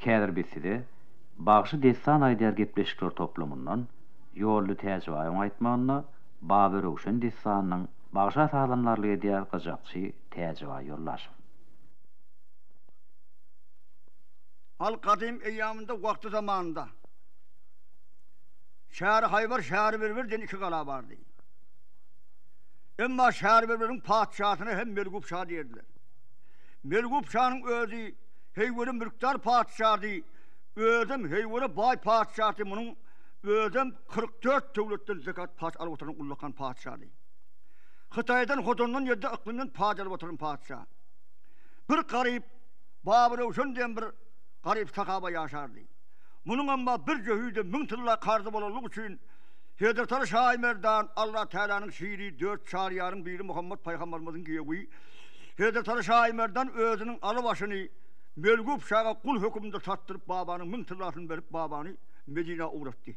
Kädir beside bagşy destan aýdar gepleşikler toplumundan ýolly täjribe aýtmagyna Baby Rowşen destanynyň bagşa sağlamlarlygy diýer gyjakçy täjribe ýollaşyp. Al kadim eyyamında vakti zamanında şehir Haybar, şehir Berbir'den iki kala vardı. Ama şehir Berbir'in padişahını hem Melgup Şah derdiler. Melgup Şah'ın özü heyveri mülkdar padişahı, özüm heyveri bay padişahı, bunun özüm 44 devletten zekat padişahı alıp oturan ullakan padişahı. Hıtay'dan, Hodon'dan, yedi aklından padişahı alıp oturan padişahı. Bir garip, Baby Rowşen diyen bir garip sakaba yaşardı. Bunun ama bir cöhüde müntılla kardı bolalılık için Hazreti Şah-ı Merdan Allah Teala'nın şiiri 4 şariyarın biri Muhammed Peygamberimizin giyevi. Hazreti Şah-ı Merdan özünün alıbaşını Melgup Şah'a kul hükmünde sattırıp babanın müntıllasını verip babanı Medine'ye uğrattı.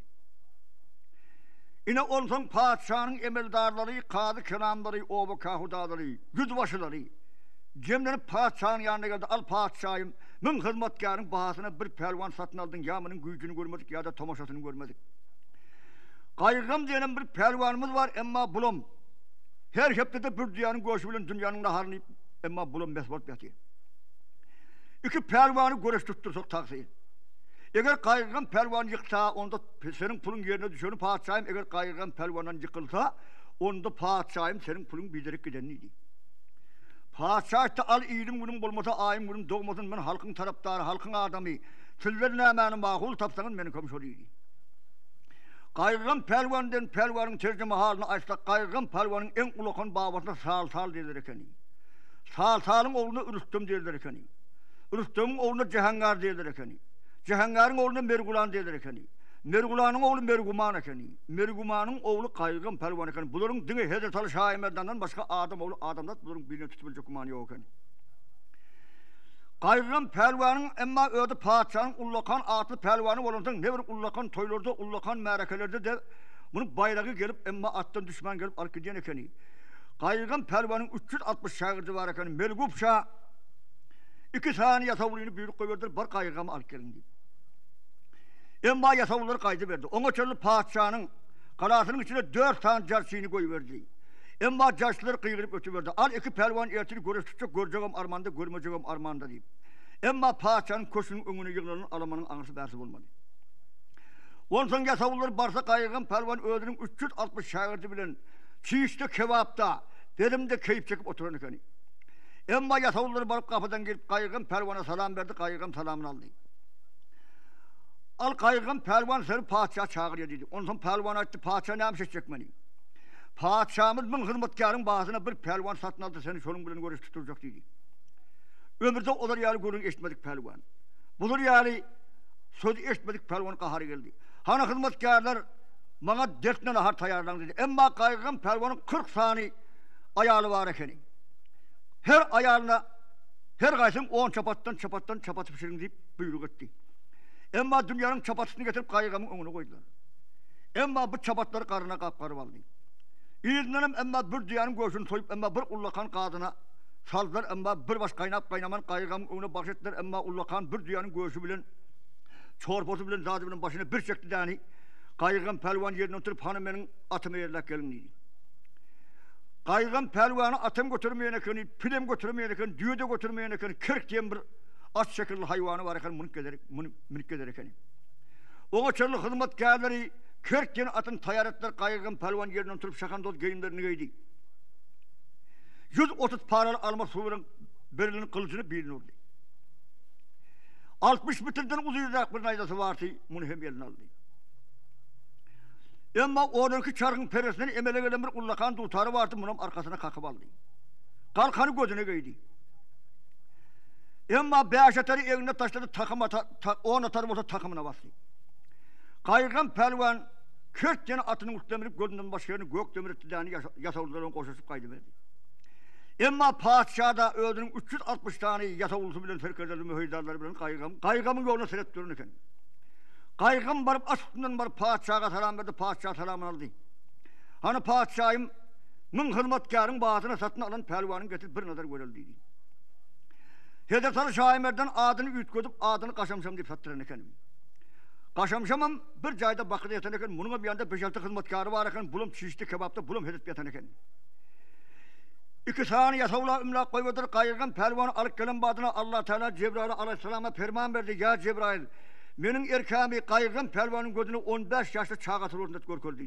Yine ondan padişahın emeldarları, kadı kelamları, obu kahudaları, güzbaşıları cemlenip padişahın yanına geldi. Al padişahım, min hizmetkarın bahasına bir pelvan satın aldın. Ya bunun gücünü görmedik ya da tomaşasını görmedik. Kaygım denen bir pelvanımız var ama bulum. Her hepte bir dünyanın göğsü bilen dünyanın naharını ama bulum mesbat yatıyor. İki pelvanı göreş tuttursak taksir. Eğer kaygım pelvan yıksa onda senin pulun yerine düşüyor padişahım. Eğer kaygım pelvandan yıkılsa onda padişahım senin pulun bildirip gideniydi. Padişah da al iyilim günüm bulmasa ayım günüm doğmasın ben halkın taraftarı, halkın adamı. Sizlerin emeğini makul tapsanız beni komşu oluyordu. Kaygım pelvandan pelvanın tercüme halini açsak kaygım pelvanın en ulakan babasına sal derler ekeni. Salın oğluna Rüstem derler ekeni. Rüstem'in oğluna Cihangar derler ekeni. Cihangar'ın oğluna Mergulan derler ekeni. Mergulan'ın oğlu Merguman ekeni. Merguman'ın oğlu kaygım pelvan ekeni. Bunların dini Hazreti Şah-ı Merdan'dan başka adam oğlu adamlar bunların birine tutubilecek kumanı yok ekeni. Kaygım pelvanın emma öde padişahın ullakan atlı pelvanı olandan ne bir ullakan toylarda, ullakan merekelerde de bunun bayrağı gelip emma attan düşman gelip arkadayan ekeni. Kaygım pelvanın 360 şagirdi var ekeni. Melgup Şah 2 saniye yasavulunu büyük koyverdiler, bar kaygımı alıp gelin diye. Emma yasavulları kaydı verdi. Ona çarlı padişahının kalasının içine 4 tane carsini koyuverdi. Emma carsları kıyırıp ötüverdi. Al 2 pelvan ertini göreş tutacak, göreceğim armanda, görmeyeceğim armanda deyip. Emma padişahın koşunun önüne yığılanın alamanın anısı bersi bulmadı. Ondan yasavulları barsa kaygın pelvan ödünün 360 şagirdi bilen çiğişte kebapta derimde keyif çekip oturan ekeni. Emma yasavulları barıp kapıdan gelip kaygın pelvana salam verdi, kaygın salamını aldı. Al kaygın pelvan seni padişah çağırıyor dedi. Ondan pelvan açtı, padişah neymiş edecek beni? Padişahımız min hizmetkarın bahasına bir pelvan satın aldı, seni şunun bilen görüş tutturacak dedi. Ömürde olar yali görün eşitmedik pelvan. Bulur yali sözü eşitmedik pelvan kaharı geldi. Hani hizmetkarlar bana dertine nahar tayarlan dedi. Emma kaygın pelvanın 40 sani ayalı var ekeni. Her ayağına, her kaysın 10 çapatı pişirin deyip buyruk etti. Emma dünyanın çapatısını getirip kaygımın önüne koydular. Emma bu çapatları karına kapkarı aldı. İzlenim emma bir dünyanın göğsünü soyup emma bir ullakan kadına saldılar. Emma bir baş kaynaman kaygımın önüne bahsettiler. Emma ullakan bir dünyanın göğsü bilen, çorbosu bilen, zadı bilen başına bir çekti dani. Kaygım pelvan yerine oturup hanımenin atımı yerlek gelin dedi. Kaygım pelvanı atım götürmeyene kani, pilem götürmeyene kani, düğüde götürmeyene kani, 40 diyen bir at şekilli hayvanı var ekani, minik eder ekani. Ona çarlı hizmetkarları 40 diyen atın tayaretler kaygım pelvan yerine oturup şakandot giyimlerini giydi. 130 paralı alma suğurun berilinin kılıcını birine vurdu. 60 metreden uzayacak bir naydası vardı, bunu hem eline aldı. Ama oradaki çarkın peresinden emele gelen bir ullakan tutarı vardı, bunun arkasına kalkıp aldı. Kalkanı gözüne giydi. Ama beşetleri evine taşladı, on atarı olsa takımına bastı. Kaygın pelvan 40 tane atının uçlamirip gözünden başka yerini gök demir etti, yasavulların koşuşup kaydı verdi. Ama padişah da öldürün 360 tane yasavulusu bilen, ferkerleri, müheydarları bilen kaygımın yoluna seyret durun efendim. Kaygım varıp asıtından varıp padişaha selam verdi, padişah selamını aldı. Hani padişahım min hizmetkarın bağısına satın alan pelvanın getirip bir nazar görüldüydü. Hedetar Şahimer'den adını ütködüp adını Kaşamşam deyip sattıran ekenim. Kaşamşamam bir jayda bakıda yatan eken, bunun bir yanda 5-6 hizmetkarı var eken, bulum çişti kebapta bulum hedef yatan eken. İki sani yasavla imla koyuyordur, kayırgan pelvanı alıp gelen badına Allah Teala Cebrail aleyhisselama ferman verdi. Ya Cebrail, menin erkami kayırgan pelvanın gözünü 15 yaşlı çağatır orunda görköldü.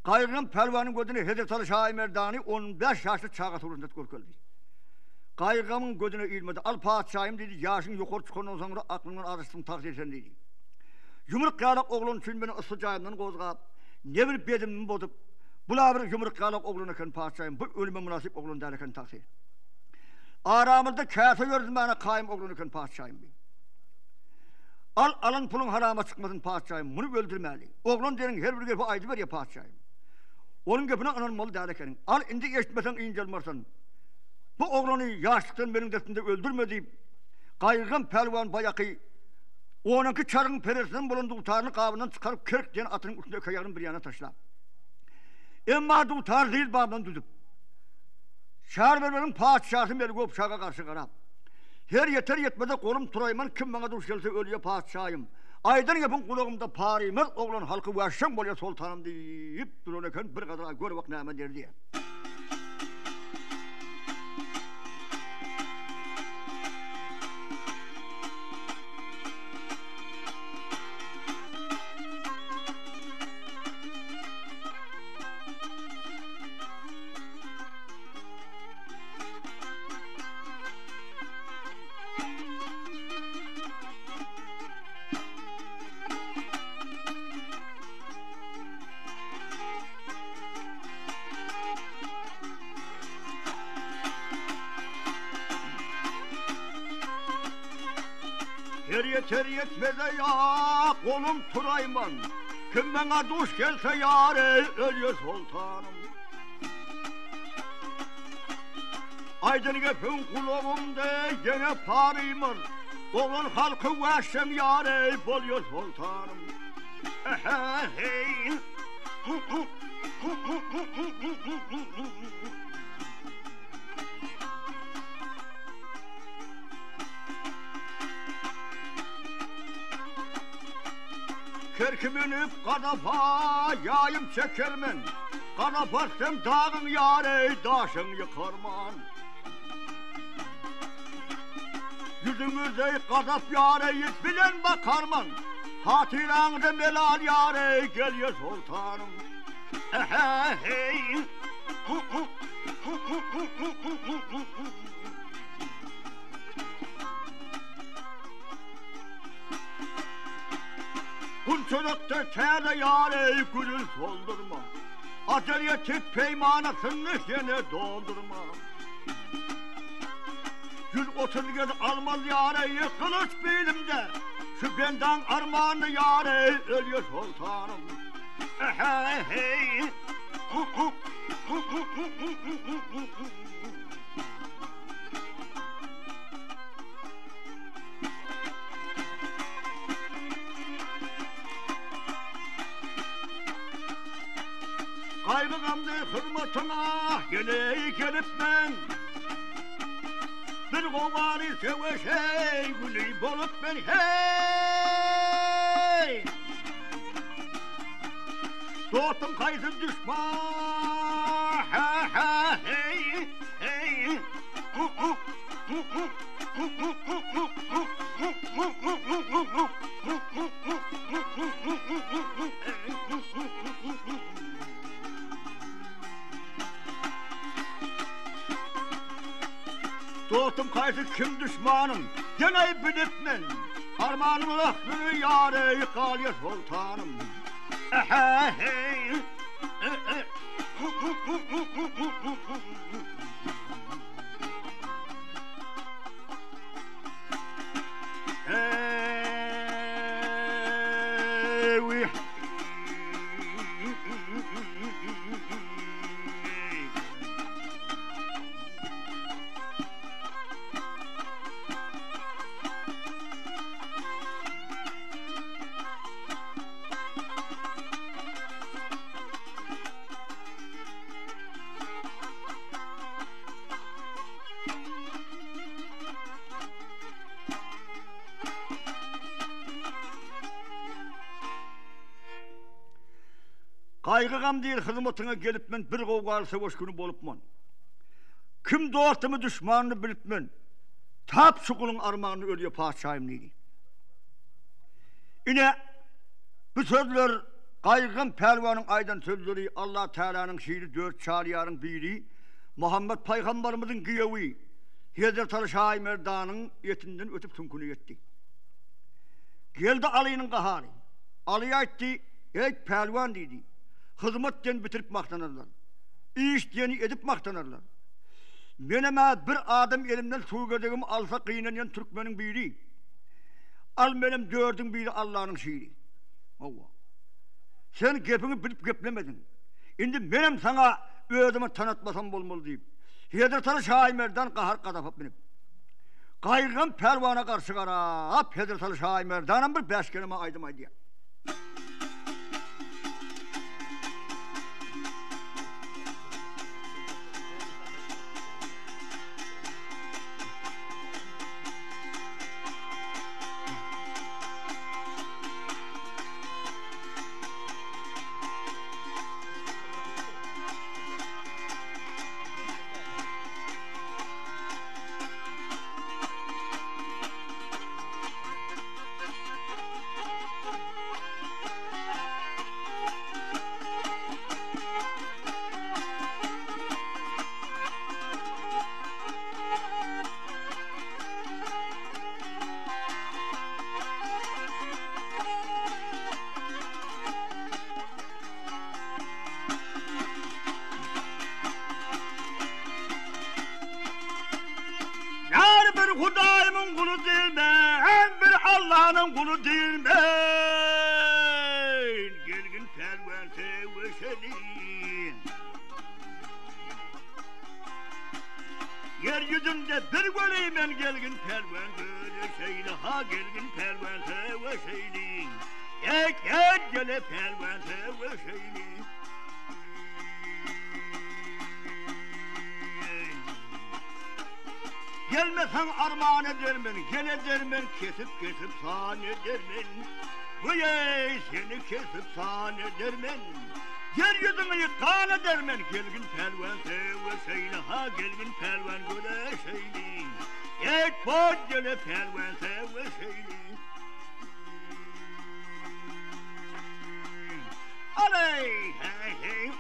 Kayırgan pelvanın gözünü Hedetar Şahimerdani 15 yaşlı çağatır orunda görköldü. Kayırgamın gözüne ilmedi. Al padişahım dedi, yaşın yukarı çıkandan sonra aklından adıştın takdir sen dedi. Yumruk kıyalak oğlun için beni ısı cayımdan kozgap, ne bir bedimimi bozup, bula bir yumruk kıyalak oğlun eken padişahım, bu ölüme münasip oğlun derken takdir. Aramızda kâfe gördüm bana kayım oğlun eken padişahım. Alan pulun harama çıkmadın padişahım, bunu öldürmeli. Oğlun derin her bir gepi aydı ver ya padişahım. Onun gepine anılmalı derken, al indi geçmesen incelmarsan, bu oğlanı yaşlıktan benim deftinde öldürme deyip, kayırgan pelvan bayakı, onunki çarın peresinden bulunduğu utarını kabından çıkarıp 40 diyen atının üstüne kayağının bir yana taşla. Emma utar değil babından düzüp. Şahberberin padişahı beni gop şaha karşı karab. Her yeter yetmede kolum turayman kim bana duş gelse ölüye padişahım. Aydan yapın kulağımda parimiz oğlan halkı başşam bolya sultanım deyip dururken bir kadar gör bak nâme der diye. Yeter yetmeze ya kolum turayman, kim bana duş gelse yâre ölüyor sultanım. Aydın gepin kulağımda gene parayman, oğlan halkı veşem yâre boluyor sultanım. Hey. Kerkiminip kadafa yayım çekermen, kadaparsam dağın yâre daşın yıkarman. Yüzümüze kadap yâre yit bilen bakarman, hatiranda melal yâre geliyor sultanım. Hey. Kunçolukta tere yâre gülül soldurma, acel yetip peymanasını yine doldurma. Gül otur gel almaz yâreyi kılıç bilimde, şu benden armağanı yâre ölüyor sultanım. Hey. Kaybıgamdı hırmatına yine gelip ben, bir kovarı seveş hey, gülü bolup ben hey. Dostum kaysın düşman, hey, hey. Dostum kaydı kim düşmanım, gene bilipmen. Armağanımın aklını yâre yıkalıyor sultanım. Hey. Kaygıgam değil hizmetine gelip men bir kovgalı savaş günü bolupman. Kim dostumı düşmanını bilip men tap şukulun armağanını ölüye paçayım neydi. Yine bu sözler kaygıgam pelvanın aydan sözleri Allah Teala'nın şiiri 4 çariyarın biri Muhammed Peygamberimizin giyevi Hazreti Ali Şah Merdan'ın yetinden ötüp tünkünü yetti. Geldi Ali'nin kaharı. Ali'ye etti, ey pelvan dedi. Hizmetten bitirip maktanırlar. İş diyeni edip maktanırlar. Meneme bir adam elimden suğudağımı alsa kıynayan Türkmenin biri. Al benim gördüğüm biri Allah'ın şiiri. Allah. Sen gepini bilip geplemedin. Şimdi benim sana özümü tanıtmasam olmalı deyip. Hazreti Ali Şah Merdan kahar kadafıp binip. Kaygın pervana karşı karap Hazreti Ali Şah Merdan'ın bir 5 kelime aydım aydıya. Hudayımın kulu değil ben, bir Allah'ın kulu değil ben. Gelgin perver sevişelin. Yeryüzünde bir göreyim ben gelgin perver görüşeyle. Ha gelgin perver sevişelin. Ek gele perver sevişelin. Gelmesen armağan edermen, gel edermen, kesip sahne edermen. Bu ey seni kesip sahne edermen. Yeryüzünü yıkan edermen, gelgin pelvan sevişeyle. Ha gelgin pelvan göreşeyle. Ek boz gele pelvan sevişeyle. Aley hey hey.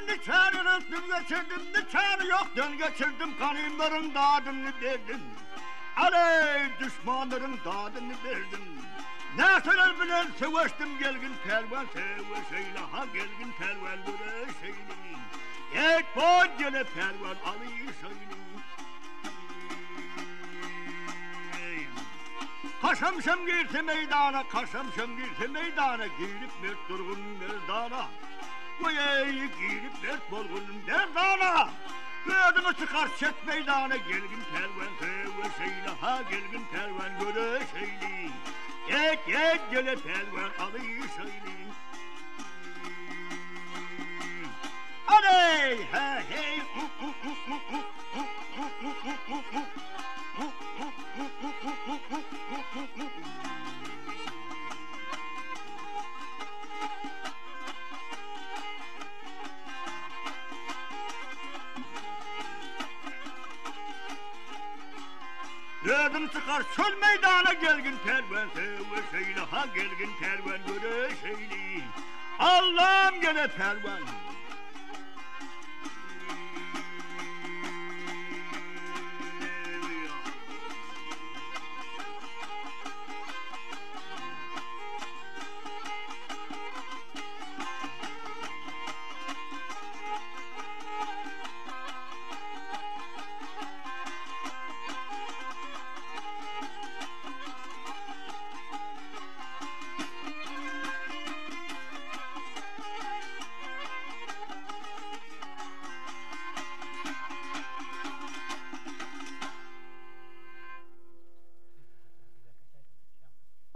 Nişanı rıstım geçirdim, nişanı yok dön geçirdim, kanımların dadını verdim. Aley düşmanların dadını verdim. Nasıl bilen seveştim gelgin pelvan sevişeyle. Ha gelgin pelvan göreşeyle. Ek boz gele pelvan alışeyle. Kaşamşam girse meydana, kaşamşam girse meydana. Girip mert durgun merdana. Vay girip mert bolgun merdana. Gördümü çıkar çet meydana. Gelgin pelvan sevişeyle. Ha gelgin pelvan göreşeyle. Ek gele pelvan alışeyle. Aley hey hey. Gördüm çıkar çöl meydana gelgin pervan sevişeyle. Ha gelgin pervan göreşeyle. Allah'ım gele pervan.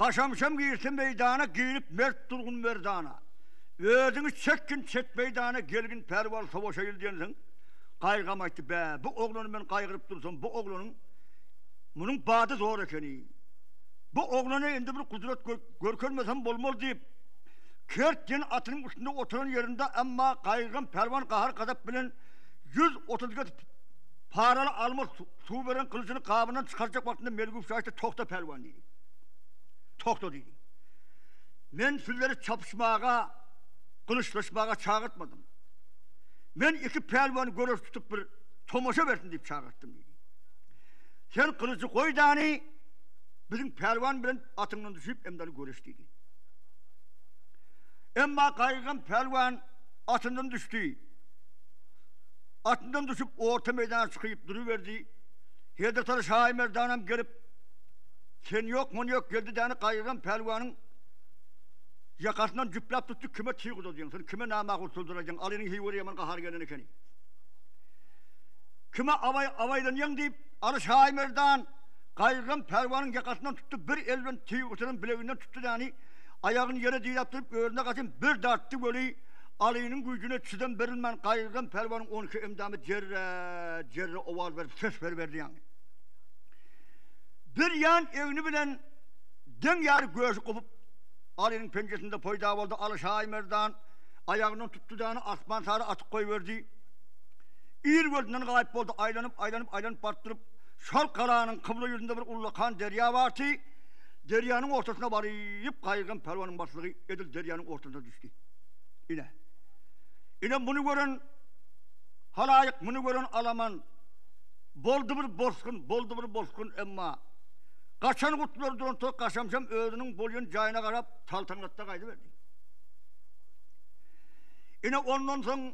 Kaşamşam girsin meydana girip mert durgun merdana. Özünü çekkin çet meydana gelgin perval savaşa yıldiyensin. Kaygamaktı be. Bu oğlanı ben kaygırıp dursam bu oğlanın bunun badı zor ekeni. Bu oğlanı indi bir kudret görkönmesem bolmol deyip kertken atının üstünde oturan yerinde ama kaygın pervan kahar kadap bilen 130 paralı almış su veren kılıcını kabından çıkaracak vaktinde Melguf Şahit'te tokta pervan dedi. Tokta dedi. Ben sülleri çapışmağa, kılıçlaşmağa çağırtmadım. Ben iki pervanı görüş tutup bir tomaşa versin deyip çağırttım dedi. Sen kılıcı koy dani, bizim pervan bilen atından düşüp emdanı görüş dedi. Emma kaygın pervan atından düştü. Atından düşüp orta meydana çıkıp duruverdi. Hedetarı Şahi Merdan'ım gelip sen yok mu yok geldi dani kaygın pervanın yakasından cüplap tuttu kime tüy kudacaksın, kime namakul tulduracaksın, alinin hivuri yaman kahar gelene keni. Kime avaydan yan deyip arı Şahi Merdan kaygın pervanın yakasından tuttu bir elden tüy kutunun bileğinden tuttu dani ayağını yere değil yaptırıp önüne kaçın bir darttı böyle alinin gücüne çizden verilmen kaygın pervanın 12 imdamı cerre oval verip ses verdi yani. Bir yan evini bilen den yarı göğsü kopup alinin pençesinde poyda oldu alı Şahi Merdan ayağından tuttu dağını asman sarı atık koyverdi. İr gördüğünden gayip oldu aylanıp battırıp şal kalağının kıblı yüzünde bir ullakan derya vardı. Deryanın ortasına varıp kaygın pervanın başlığı edil deryanın ortasına düştü. İne bunu gören halayık, bunu gören alaman boldu bir bozkun emma kaçan kutluları duran tok kaşamşam öğünün bolyon cayına karab taltangatta kaydı verdi. İne ondan sonra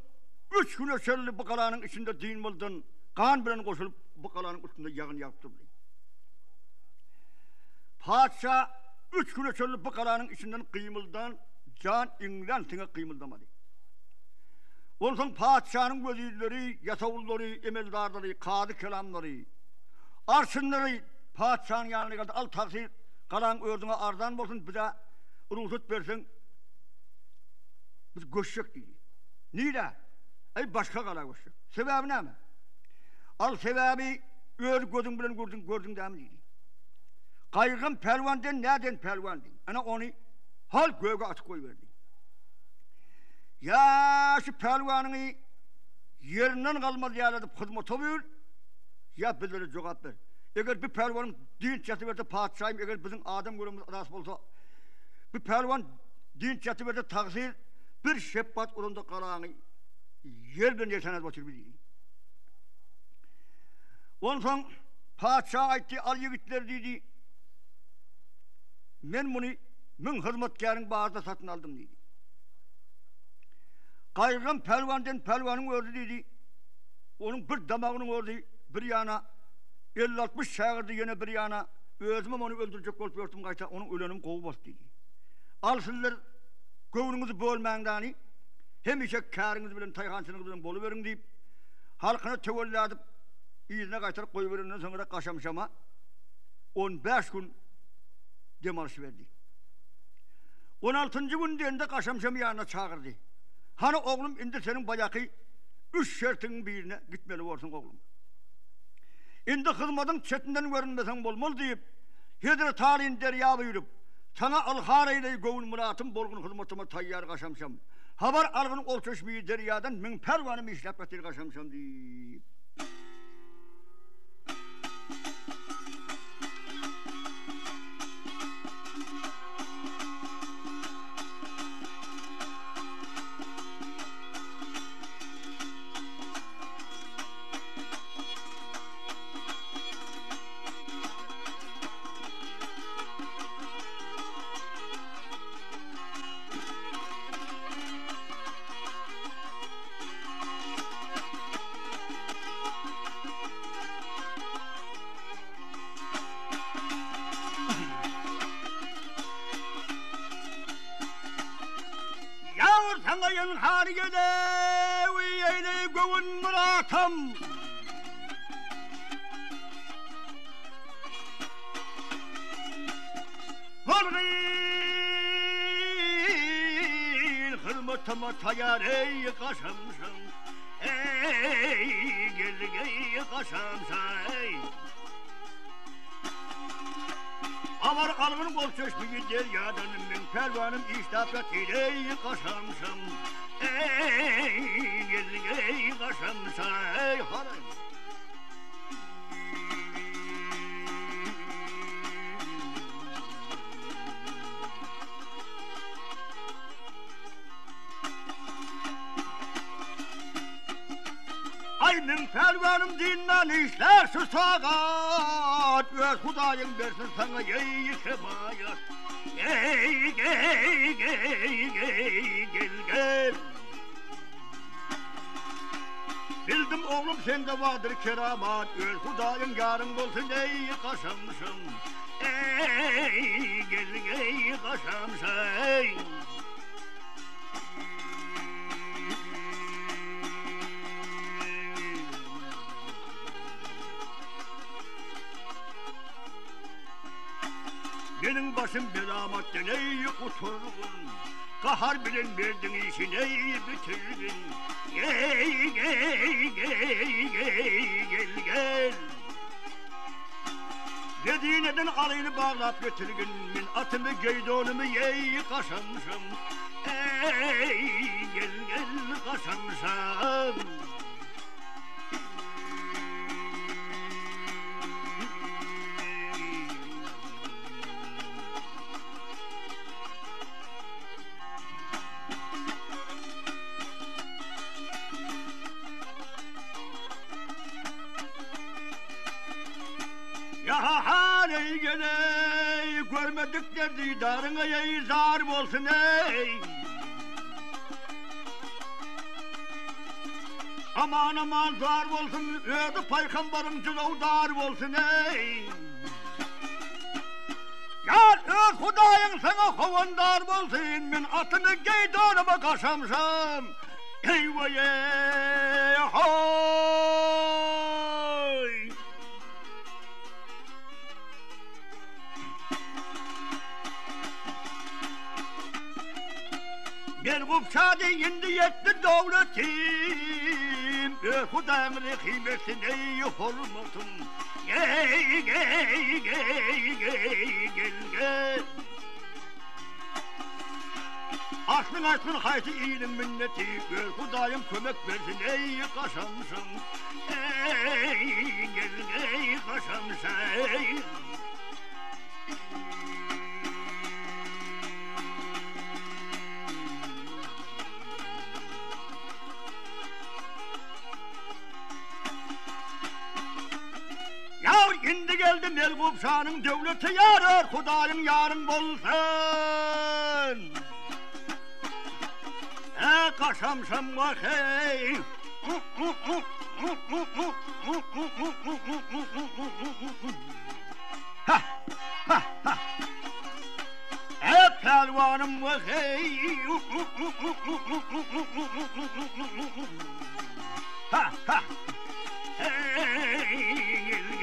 3 gün öşerli bu kalanın içinde din buldun, kan bilen koşulup bu kalanın üstünde yağın yaptırdı. Padişah 3 gün öşerli bu kalanın içinden kıymıldan can inlen tine kıymıldamadı. Ondan sonra padişahın vezirleri, yasavulları, emeldarları, kadı kelamları, arşınları padişahın yanına geldi. Al taksir, kalan ördüğüne ardan olsun, bize ruhsat versin. Biz göçecek dedi. Niye? Ay başka kala göçecek. Sebebi ne mi? Al sebebi ör gözün bilen gördün de mi dedi. Kaygın pelvandan neden pelvandan? Ana onu hal göğe açık koyuverdi. Ya şu pelvanını yerinden kalmaz yaratıp hizmet oluyor, ya bizlere cevap ver. Eğer bir pelvanın din çatı verse padişahım, eğer bizim adam görümüz nasip olsa, bir pelvan din çatı verse taksir, bir şefkat orunda kalanı yerden yaşanaz batır bir değil. Ondan sonra padişah aytti, al yigitler dedi, ben bunu min hizmetkarın bağırda satın aldım dedi. Kaygın pelvanın ördü dedi. Onun bir damağının ördü bir yana 50-60 şağırdı yine bir yana özümüm onu öldürecek olup örtüm kaçta onun ölenim kovu bastı dedi. Al sizler gövününüzü bölmeyin dani hem işe kârınızı bilen tayhansınızı bilen bolu verin deyip halkına tevelli edip izine kaçtarıp koyuverinden sonra kaşamşama 15 gün demarşı verdi. 16. gün deyinde kaşamşamı yanına çağırdı. Hani oğlum indi senin bayakı 3 şertinin birine gitmeli olsun oğlum. İndi hizmetin çetinden görünmesen bolmaz deyip Hidri tarihin derya buyurup sana alhareyle gövün muratım bolgun hizmetime tayyar kaşamşam. Haber algın ol çeşmeyi deryadan min pervanımı işlep getir kaşamşam deyip. Sanayın harigede eyle gövün muratım. Tolgin hırmatıma tayar ey kaşamsın. Ey geldik ey kaşamsın ey. Avar algın kol çeşmi gider yadanım ben pervanım iştafetil ey kaşamsın. Ey geldik ey kaşamsın ey haray. Aynen pervanım dinlen işler şu sakat. Ver Hudayın versin sana ey kemayat. Ey gel gel. Bildim oğlum sende vardır keramat. Ver Hudayın yarın olsun ey kaşamsın. Ey gel kaşamsın ey. Benim başım belamattan ey kuturgun. Kahar bilen verdin işin ey bitirdin. Gel. Medine'den alayını bağlap getirgin. Min atımı geydonumu ey kaşamsın. Ey gel kaşamsın. Ya hali geley, görmedikler didarına ey zalim olsun ey. Aman zalim olsun, öldü peygamberim cılav darim olsun ey. Yar öz Hudayın sana hovandar olsun, min atını geydanıma kaşamsam. Eyvah ey hoy. Ben kupçadı indi yetti devletim. Hudayın kıymetini ey hurmatım. Gel. Aslın hayti iyinin minneti. Hudayın kömek versin ey kaşamsın. Ey gel kaşamsın ey. Şimdi geldi Melgupşan'ın devleti yarar, Hudayın yarın bolsun. Kaşamsam var hey. Pelvanım var hey.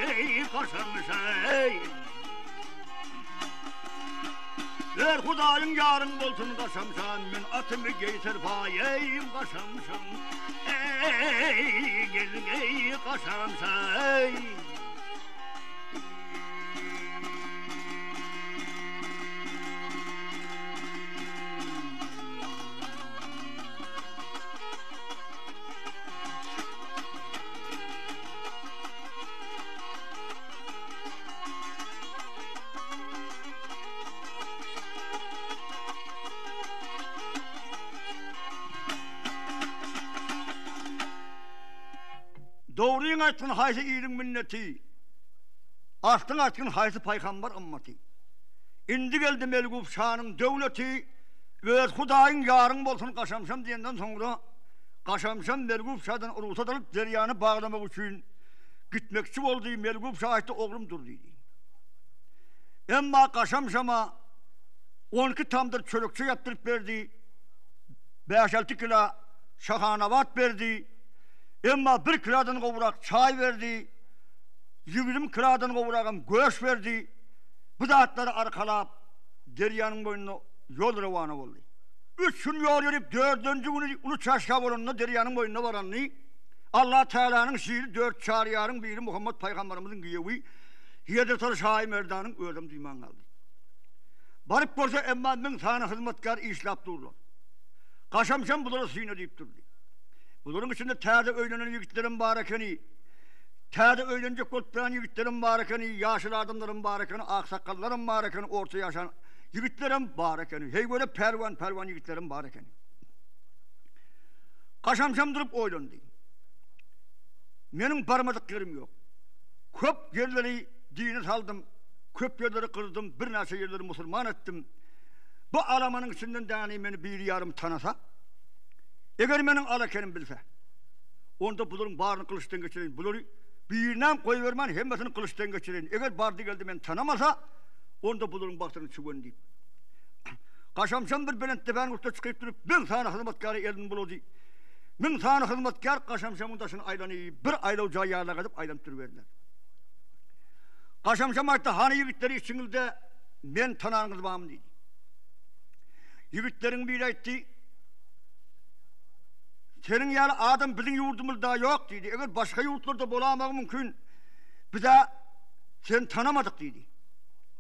Ey kaşamsın ey. Ver Hudayın yarın bolsun kaşamsın. Min atımı geyser payeyim kaşamsın. Ey gel kaşamsın ey. Doğruyu açtın haysi iyinin minneti. Astın açtın haysi peygamber ümmeti. İndi geldi Melgupşan'ın devleti. Ve Hudayın yarın bolsun kaşamsam diyenden sonra kaşamsam Melgupşan'dan urusa dalıp deryanı bağlamak için gitmekçi oldu. Melgupşan açtı oğlum dur dedi. Ama kaşamsama 12 tamdır çörükçü yaptırıp verdi. 5-6 kilo şahanavat verdi. Ama 1 kilodan kovurak çay verdi. 20 kilodan kovurakım göğüs verdi. Bu zatları arkalap deryanın boyuna yol revanı oldu. 3 gün yol yürüyüp 4. günü Ulu Çarşaf olanına deryanın boyuna varanlı Allah Teala'nın şiiri 4 çariyarın biri Muhammed Peygamberimizin giyevi Hiyedet-i Şahi Merdan'ın ödüm duyman kaldı. Barıp borsa emma min tane hizmetkar işlap dururlar. Kaşamşam bunlara suyuna deyip durdu. Bunların içinde terde öğlenen yigitlerin barakeni, terde öğlenecek olmayan yigitlerin barakeni, yaşlı adamların barakeni, aksakalların barakeni, orta yaşayan yigitlerin barakeni, hey böyle pervan yigitlerin barakeni. Kaşamşam durup oylandı. Benim parmadıklarım yok. Köp yerleri dine saldım, köp yerleri kırdım, bir nase yerleri Müslüman ettim. Bu alamanın içinden dani beni bir yarım tanasa, eğer benim alakenim bilse, onda bunların bağrını kılıçtan geçirin, bunları birine koyuvermen, hemmesini kılıçtan geçirin. Eğer bardı geldi beni tanımasa, onda bunların baktığını çıkın deyip. Kaşamşam bir belente ben usta çıkıp durup, bin tane hizmetkarı elini buladı. Bin tane hizmetkar Kaşamşam'ın taşını aylanıyı, bir ayla ucağı yağla kadıp aylanıp Kaşamşam ayette hani yigitleri içinizde ben tanarınız bağım dedi. Yigitlerin biri etti, senin yani adam bizim yurdumuzda yok dedi. Eğer başka yurtlarda bulamak mümkün, bize sen tanımadık dedi.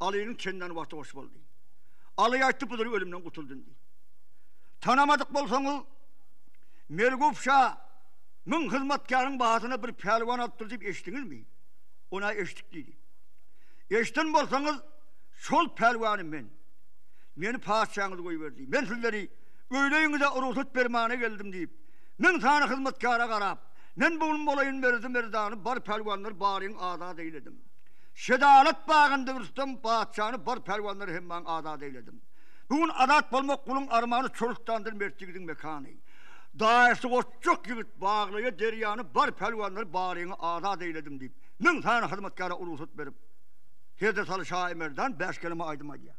Ali'nin kendinden vakti hoş oldu. Ali'ye etti bunları ölümden kurtuldun dedi. Tanımadık bolsanız, Merguf Şah, min hizmetkarın bahasına bir pelvan attır deyip eştiniz mi? Ona eştik dedi. Eştin bolsanız, şol pelvanım ben. Beni padişahınızı koyuverdi. Ben sizleri öyleyinize ruhsat vermane geldim deyip, min tane hizmetkara karab, men bunun olayın merdanı bar pelvanlar barın azad eyledim. Şedalet bağında Rüstem padişahını bar pelvanları hemen azad eyledim. Bugün adat bulmak kulun armağanı çoluktandır mertligidin mekanı. Dairesi koçuk yigit bağlıya deryanı bar pelvanları barını azad eyledim deyip, min tane hizmetkara ruhsat verip, Hiyedet-i Şahi Merdan 5 kelime aydıma diye.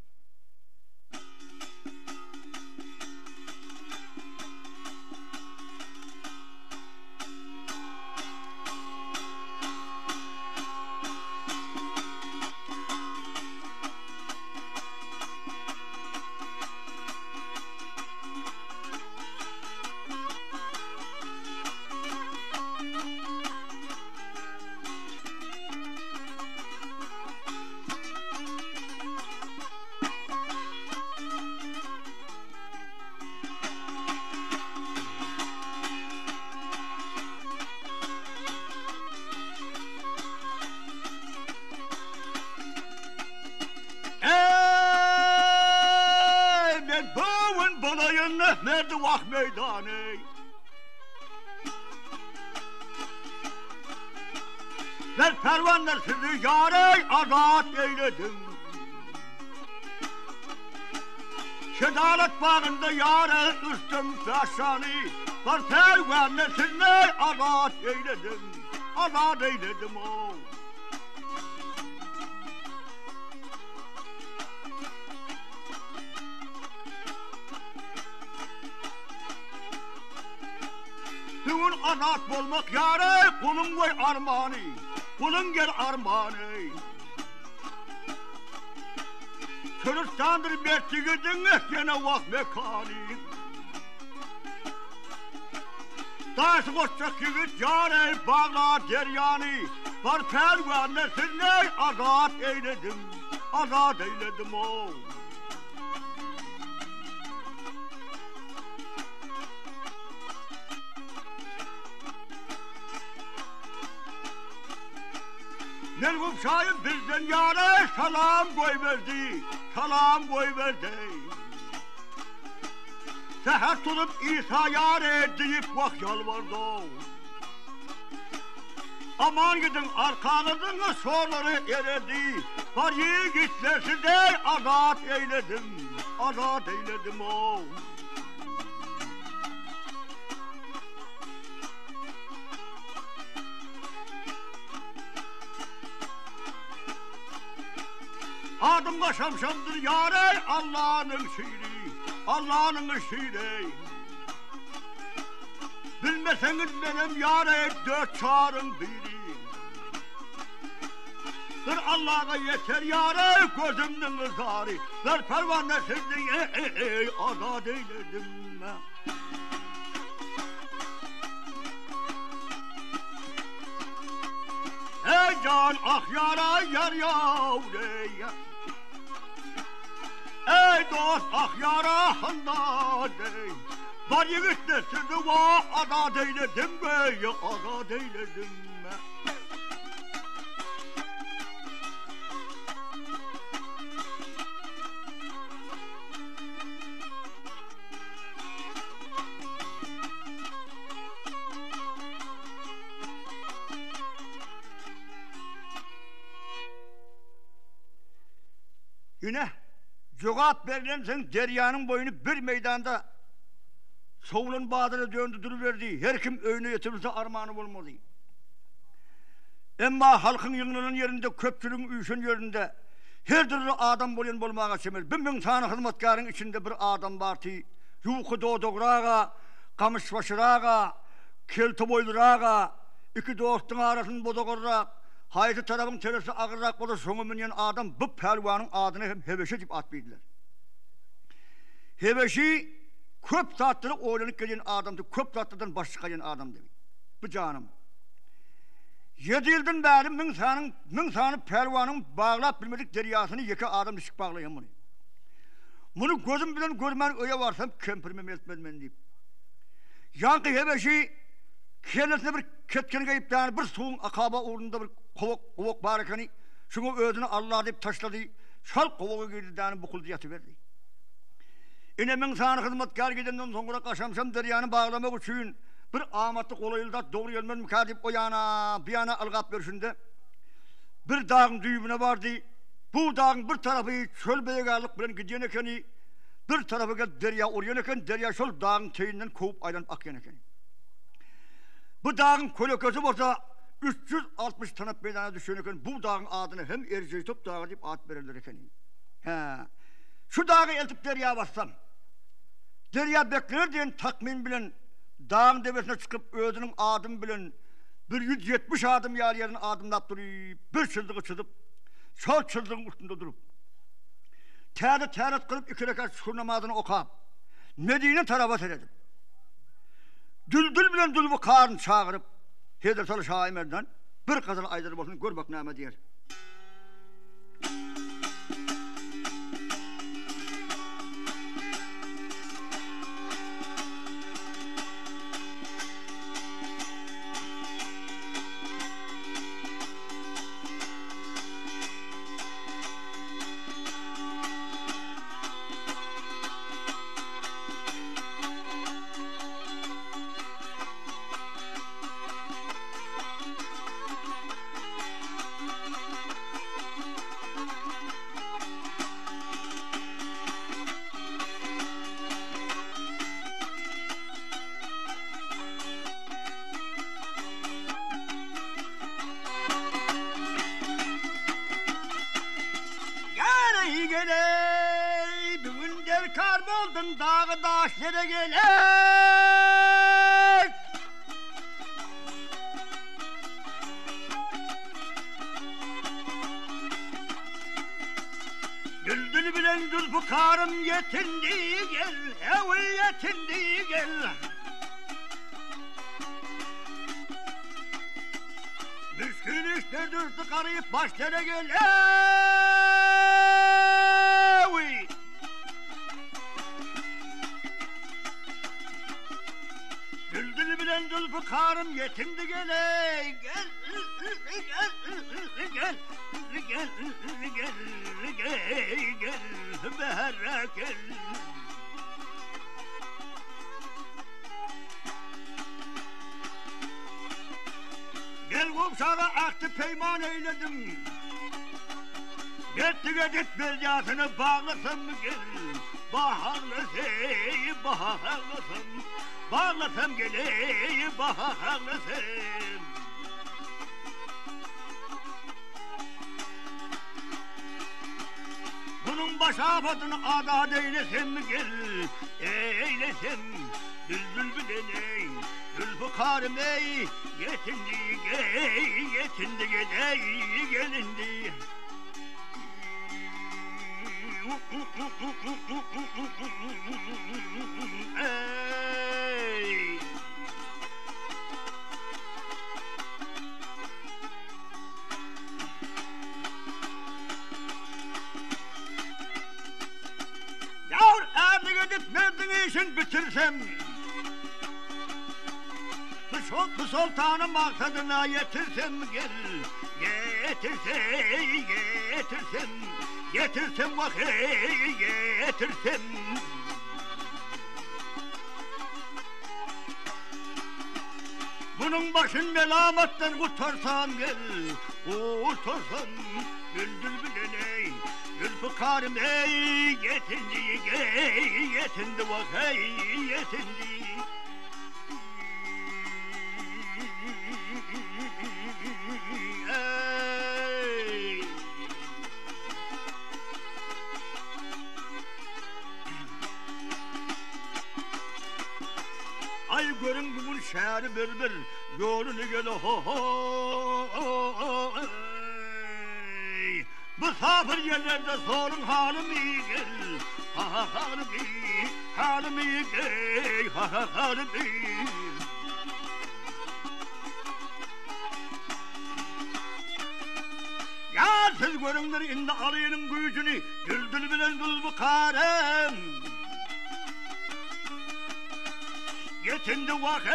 Nerede vah meydanı? Ver pervanlar sizi yâre azat eyledim. Şedalet bağında yâre üstüm feşani. Ver pervanlar sizi azat eyledim. Azat eyledim o. Bugün azat bulmak yâre kulun koy armağanı. Kulun gel armağanı. Kırıstandır mertigidin gene vah mekanı. Taş koçak yigit yâre bağla deryanı. Var pervanesini azat eyledim. Azat eyledim o. Merguf Şah'ın bizden yâre salam koyverdi, salam koyverdi. Seher tutup İsa yâre deyip vah yalvardı. Aman gidin arkanızın soruları eredi. Var yiğitler size azat eyledim, azat eyledim o. Adım Kaşamşam'dır yâre Allah'ın şiiri, Allah'ın şiiri. Bilmeseniz benim yâre 4 çağrım biri. Bir Allah'a yeter yâre gözümden ızarı. Bir pervane sizliğe azad eyledim ben. Ey can ah yara yar yavreye. Ey dost ah yara handade. Var yiğitle sizi va azad eyledim be azad eyledim be. Yine cevap verilen sen deryanın boyunu bir meydanda Soğulun bağdırı döndürüverdi. Her kim öğüne yetirirse armağanı olmalı. Ama halkın yığınının yerinde, köpçülüğün üyüşün yerinde her türlü adam boyun bulmağa semir. Bin tane hizmetkarın içinde bir adam var ki yuku doğduğurağa, kamış başırağa, kelti boylurağa, iki dostun arasını boduğurağa, hayatı tarafın teresi ağırrak bodu sonu minyen adam bu pelvanın adını hem Heveşi deyip at bildiler. Heveşi köp tatlı oğlanıp gelen adamdı, köp tatlıdan başka gelen adam demek. Bu canım. 7 yıldan beri min sanı pelvanın bağlap bilmedik deryasını yeke adam düşük bağlayan bunu. Bunu gözüm bilen görmen öyle varsam kempirmemi etmedmen deyip. Yankı Heveşi kendisine bir ketkeni kayıp yani bir suğun akaba uğrunda bir kovuk barakani şunu ödünü Allah deyip taşladı. Şal kovuğu girdi yani bu kuldu yatıverdi. Yine min sanı hizmetkar gidenden sonra kaşamsam deryanı bağlamak için bir amatlık olayılda doğru gelmem mükadip o yana bir yana algap verişinde bir dağın düğümüne vardı. Bu dağın bir tarafı çöl beygarlık bilen gidiyen ekeni bir tarafı gel derya oraya eken derya şöl dağın teyinden kovup aylanıp akyan ekeni. Bu dağın kölöközü olsa 360 tanıp meydana düşen eken bu dağın adını hem Erciyes top dağı deyip ad verirler ekeni. Şu dağı eltip derya bassam derya beklenir diyen takmin bilen dağın devesine çıkıp özünün adım bilen bir 170 adım yer yerin adımlap durup bir çıldığı çızıp sol çıldığın üstünde durup teğet kılıp 2 rekat şukur namazını okap Medine tarafa seredim. Düldül bilen dülbü karın çağırıp Heder Salı Şahimer'den bir kazan aydırıp olsun gör bak nâme diyer. Bugün derkar buldun dağı daşlara gelek. Düldül bilen dülbü karım yetindi gel, evvel yetindi gel. Müşkül işte düzdü karıyıp başlara gelek. Düldül bilen dülbü karım yetindi gele gel behre gel. Gel komşara aktı peyman eyledim. Gitti gidip belyasını bağlasam mı gel. Bağlasam geleyim bağlasam. Bunun baş afatını adat eylesem mi gel. Eylesem düldül bilene, dülbü Zülfikar'ım ey yetindi gelindi. Ey yavur erdi gitmedin işin bitirsem bu sultanın maksadına yetirsem Getirsem vakit getirsem bunun başın melametten kurtarsam Düldül bileney Zülfikar'ım ey yetindi vakit yetindi. Ay görün bugün şehri bir yolunu gel misafir yerlerde sorun halim iyi gel halim iyi gel halim iyi. Ya siz görünler indi arayının gücünü Düldül bilen Zülfikar'ım yetindi vakit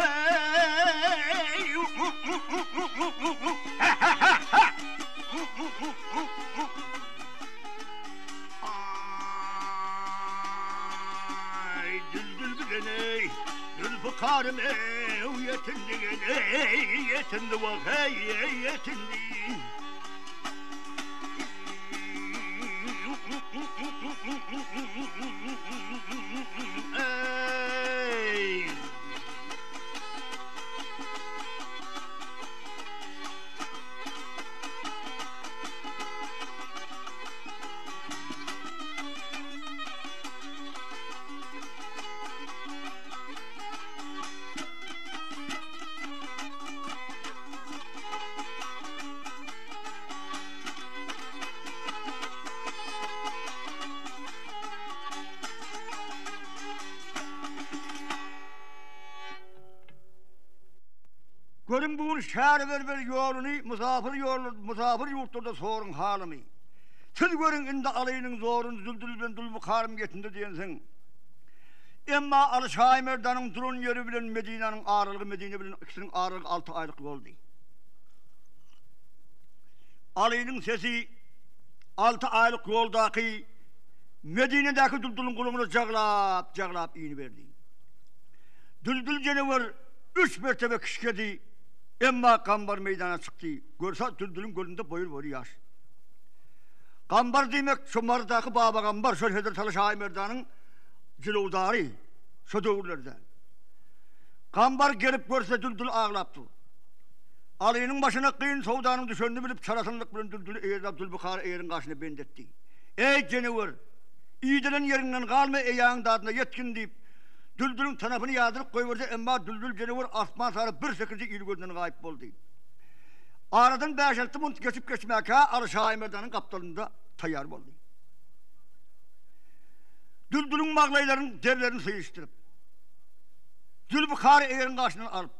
ay düldül bileney Zülfikar'ım yetindi vakit yetindi. Ey görün bugün şehir ver yolunu misafir yurtlarda sorun halimi. Siz görün indi alayının zorunu Düldül Zülfikar'ım yetindi diyensin. Emma Alışay Merdan'ın durun yeri bilen Medine'nin ağırlığı Medine bilen ikisinin ağırlığı 6 aylık oldu. Alayının sesi 6 aylık yoldaki Medine'deki Düldül'ün kulağına cağlap iğni verdi. Düldül canavar 3 mertebe kışkedi. Emma Kambar meydana çıktı. Görse Düldül'ün gölünde boyul boyu yaş. Kambar demek şu mardaki baba Kambar, şu Hazreti Alışay Merdan'ın cilovdarı, şu dövürlerden. Kambar gelip görse Düldül ağlattı. Ali'nin başına kıyın savdanın düşöndü bilip çarasınlık bilin Düldül'ü Zülfikar'ı eğerin karşına bendetti. Ey canavar, iyidilen yerinden kalma eyağın dadına yetkin deyip Düldül'ün tanafını yağdırıp koyuverdi emma Düldül canavar asman sarı bir sekirci il gözünden gayip oldu. Aradan 5-6 mınt geçip geçmeye Alışay Merdan'ın kaptanında tayyar oldu. Düldül'ün mağlayların devlerini sıyıştırıp Zülfikar'ı eğerin karşına alıp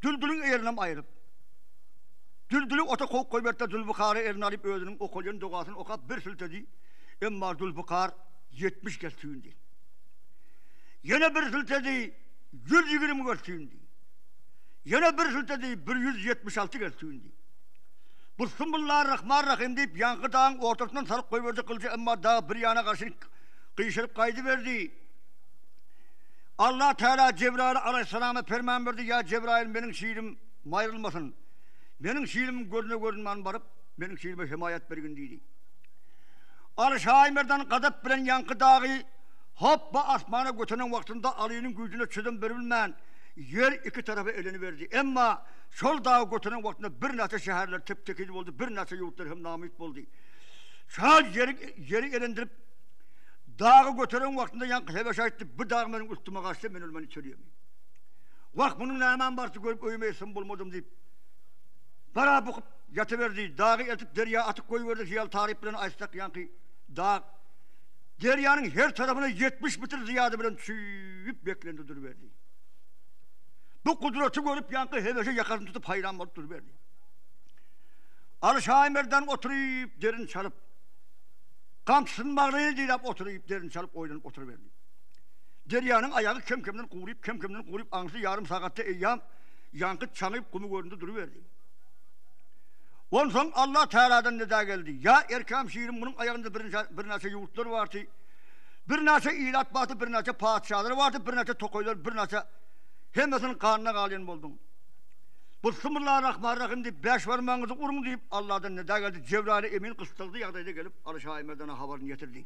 Düldül'ün eğerinden ayırıp Düldül'ü ota koybertte Zülfikar'ı eğerini alıp özünün o kolyenin doğasını okap bir sültedi emma Zülfikar 70 kez tüyündü. Yine bir sültedi 120 kez tüyündü. Yine bir sültedi 176 kez tüyündü. Bismillahirrahmanirrahim deyip yankı dağın ortasından sarıp koyverdi kılıcı emma dağ bir yana karşı kıyışırıp kaydı verdi. Allah Teala Cebrail aleyhisselama ferman verdi. Ya Cebrail benim şiirim ayrılmasın. Benim şiirimin gözüne görünmen varıp benim şiirime himayet bergin deydi. Alışay Merdan kadep bilen yankı dağı hoppa asmana götüren vaktinde Ali'nin gücüne çözüm verilmeyen yer iki tarafa elini verdi. Ama sol dağı götüren vaktinde bir nase şehirler teptekili oldu, bir nase yurtlar hem namit oldu. Şahit yeri elendirip dağı götüren vaktinde yankı heveşa etti, bir dağ benim üstüme kaçtı, ben ölmeni çölüyemeyim. Vak bunun hemen varsa görüp öymeyesin bulmadım deyip. Para bakıp yatıverdi. Dağı etip derya atıp koyuverdi. Hiyal tarih bilen açsak yankı. Dağ. Deryanın her tarafına 70 metre ziyade bilen çüyüp beklendi duruverdi. Bu kudreti görüp yankı hevesi yakasını tutup hayran olup duruverdi. Alşaimer'den oturup derin çalıp kamçısının mağrayı deyip oturup derin çalıp oynanıp oturuverdi. Deryanın ayağı kemkemden kuğruyup ansı yarım saatte eyyam yankı çanıyıp kumu göründü duruverdi. Ondan sonra Allah Teala'dan nida geldi. Ya erkam şiirin bunun ayağında bir nase yurtları vardı. Bir nase ilat vardı, bir nase padişahları vardı, bir nase tokoylar, bir nase hemesinin kanına kalayan buldum. Bu Bismillahirrahmanirrahim deyip 5 varmanızı urun deyip Allah'tan nida geldi. Cebrail emin kıstıldı yağdayda gelip Alşaimer'den haberini getirdi.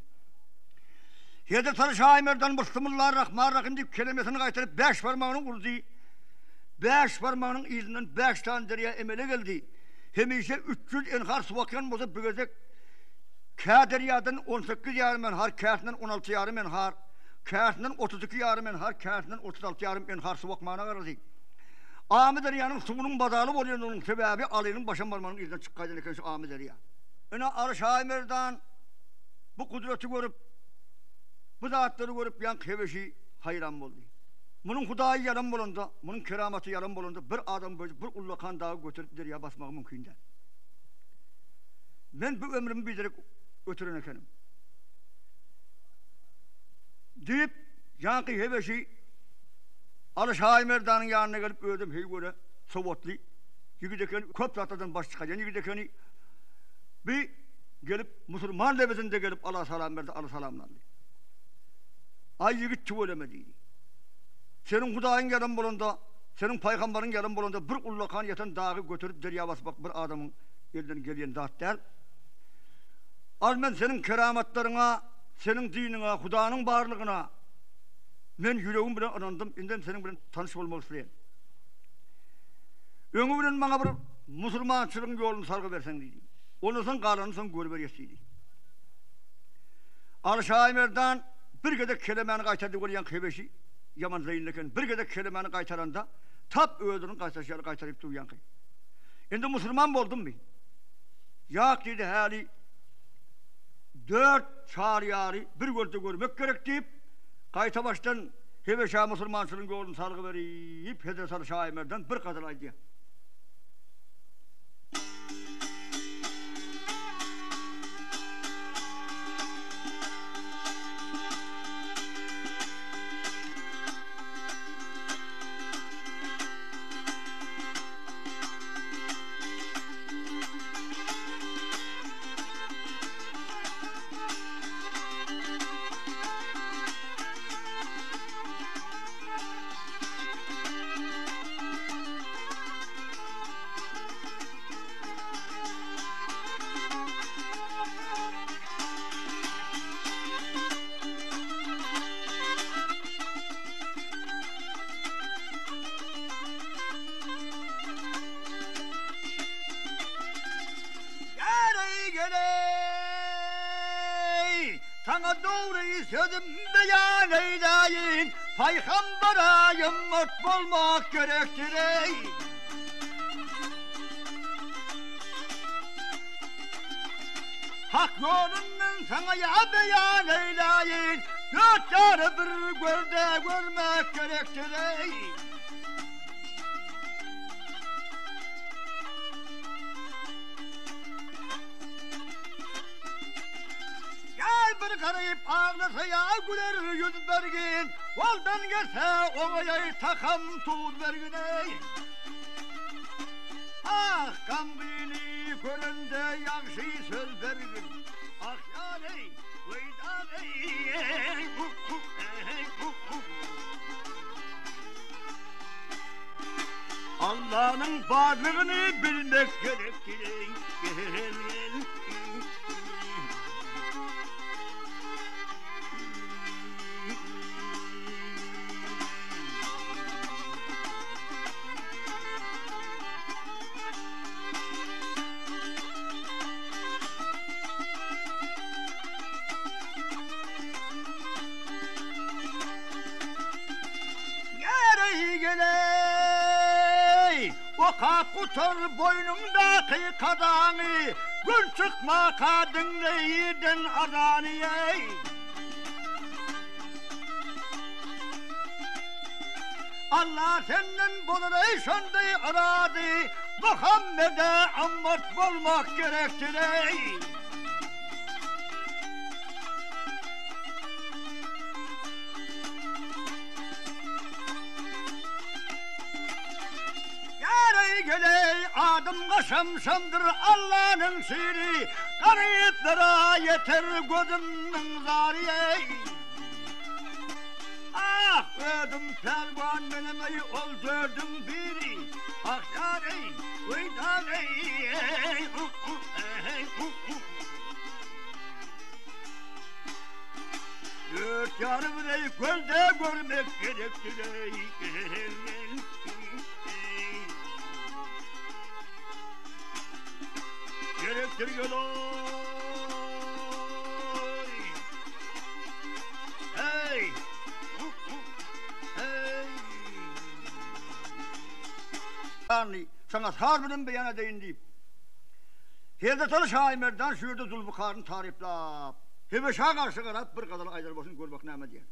Hede Alşaimer'den Bismillahirrahmanirrahim deyip kelimesini kaytarıp 5 parmağını vurdu. 5 parmağının izinden 5 tane derya emele geldi. Hemişe 300 enhar suvakan bozup bügecek. Kâderyadan 18 yarım enhar, kâsinden 16 yarım enhar, kâsinden 32 yarım enhar, kâsinden 36 yarım enhar suvakmana vardı. Ağmı deryanın suyunun bazalı oluyor onun sebebi Ali'nin başın parmağının izinden çıkkaydan iken şu Ağmı derya. Öne Alşaimer'den bu kudreti görüp, bu zatları görüp yank heveşi hayran oldu. Bunun hudayı yalan bulundu, bunun keramatı yalan bulundu. Bir adam böyle bir ullakan dağı götürüp derya basmak mümkün değil. Ben bu ömrümü bilerek ötüren efendim. Deyip yankı heveşi Alşaimer'danın yanına gelip öldüm hey göre Sovatlı. Yigidekeni köp zaten baş çıkacaksın. Yigidekeni bir gelip Müslüman devletinde gelip Allah salam verdi, Allah salamlandı. Ay yigit tüvelemediydi. Senin hudayın yarın bulundu, senin peygamberin yarın bulundu. Bir ullakan yatan dağı götürüp derya basmak bir adamın elinden gelen zat der. Al ben senin keramatlarına, senin dinine, Hudanın varlığına men yüreğim bilen anandım. İnden senin bilen tanış olmak isteyen. Öňü bilen bana bir musulmançılığın yolunu sargı versen dedi. Onu sen kalanı sen görüver yesiydi. Alşaimer'den bir gedek kelimeni kaytardı görüyen heveşi yaman zeyinleken bir gedek kelimeni kaytaranda tap öldürün kaytarışları kaytarıp duyan kay. Şimdi Müslüman oldum mu? Yak dedi hali 4 çağrıyarı bir görde görmek gerek deyip kayta baştan heveşa Müslümançılığın yolunu sargı verip Hedres Alşaimer'den bir kadar aydı. Sana doğruyu sözüm beyan eyleyin, Peygamber'e ümmet olmak gerektir ey. Hak yolundan sana ya beyan eyleyin, 4 tane bir görde görmek gerektir ey. Bir karayıp ağlasa ya güler yüz bergin, Oldan gelse ovaya takam tuz bergin ey. Ah kambini göründe yakşı söz bergin, Ah yani veydan ey. Allah'ın varlığını bilmek gerektir. Gele boka kutar boynundaki kadanı, gül çıkma kadınleyden araniyey. Allah senden bulur şonday aradı, Muhammed'e ammat bulmak gerektir ey. Yarey geley adım kaşamşamdır Allah'ın siri, gariplara yeter gözümün zariyey. Ah ödüm pelvan menemeyi öldürdüm biri, ah yarey uydaney. Dört yarım ey gölde görmek gerektir ey. Gerektir göloy. Hey. Hey. Yani sana harbiden beyan edeyim deyip. Hevdetalı Şahimer'den şurada Zulfukar'ın tariflap. Hebeşa karşı karap bir kadar aydar başını görmek neyme diyen.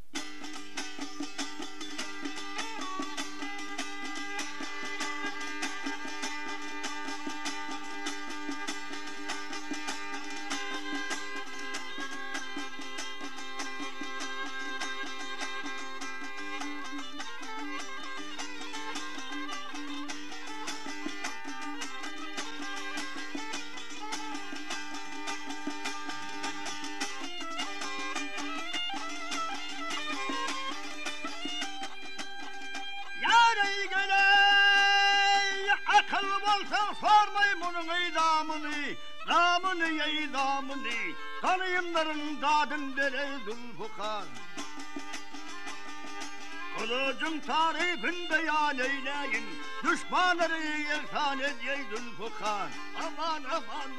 Namını yey namını, tanıyımların dadın dere Zulfukar. Kılıcın tarifini beyan eyleyin, düşmanları yersan edey Zulfukar. Aman aman.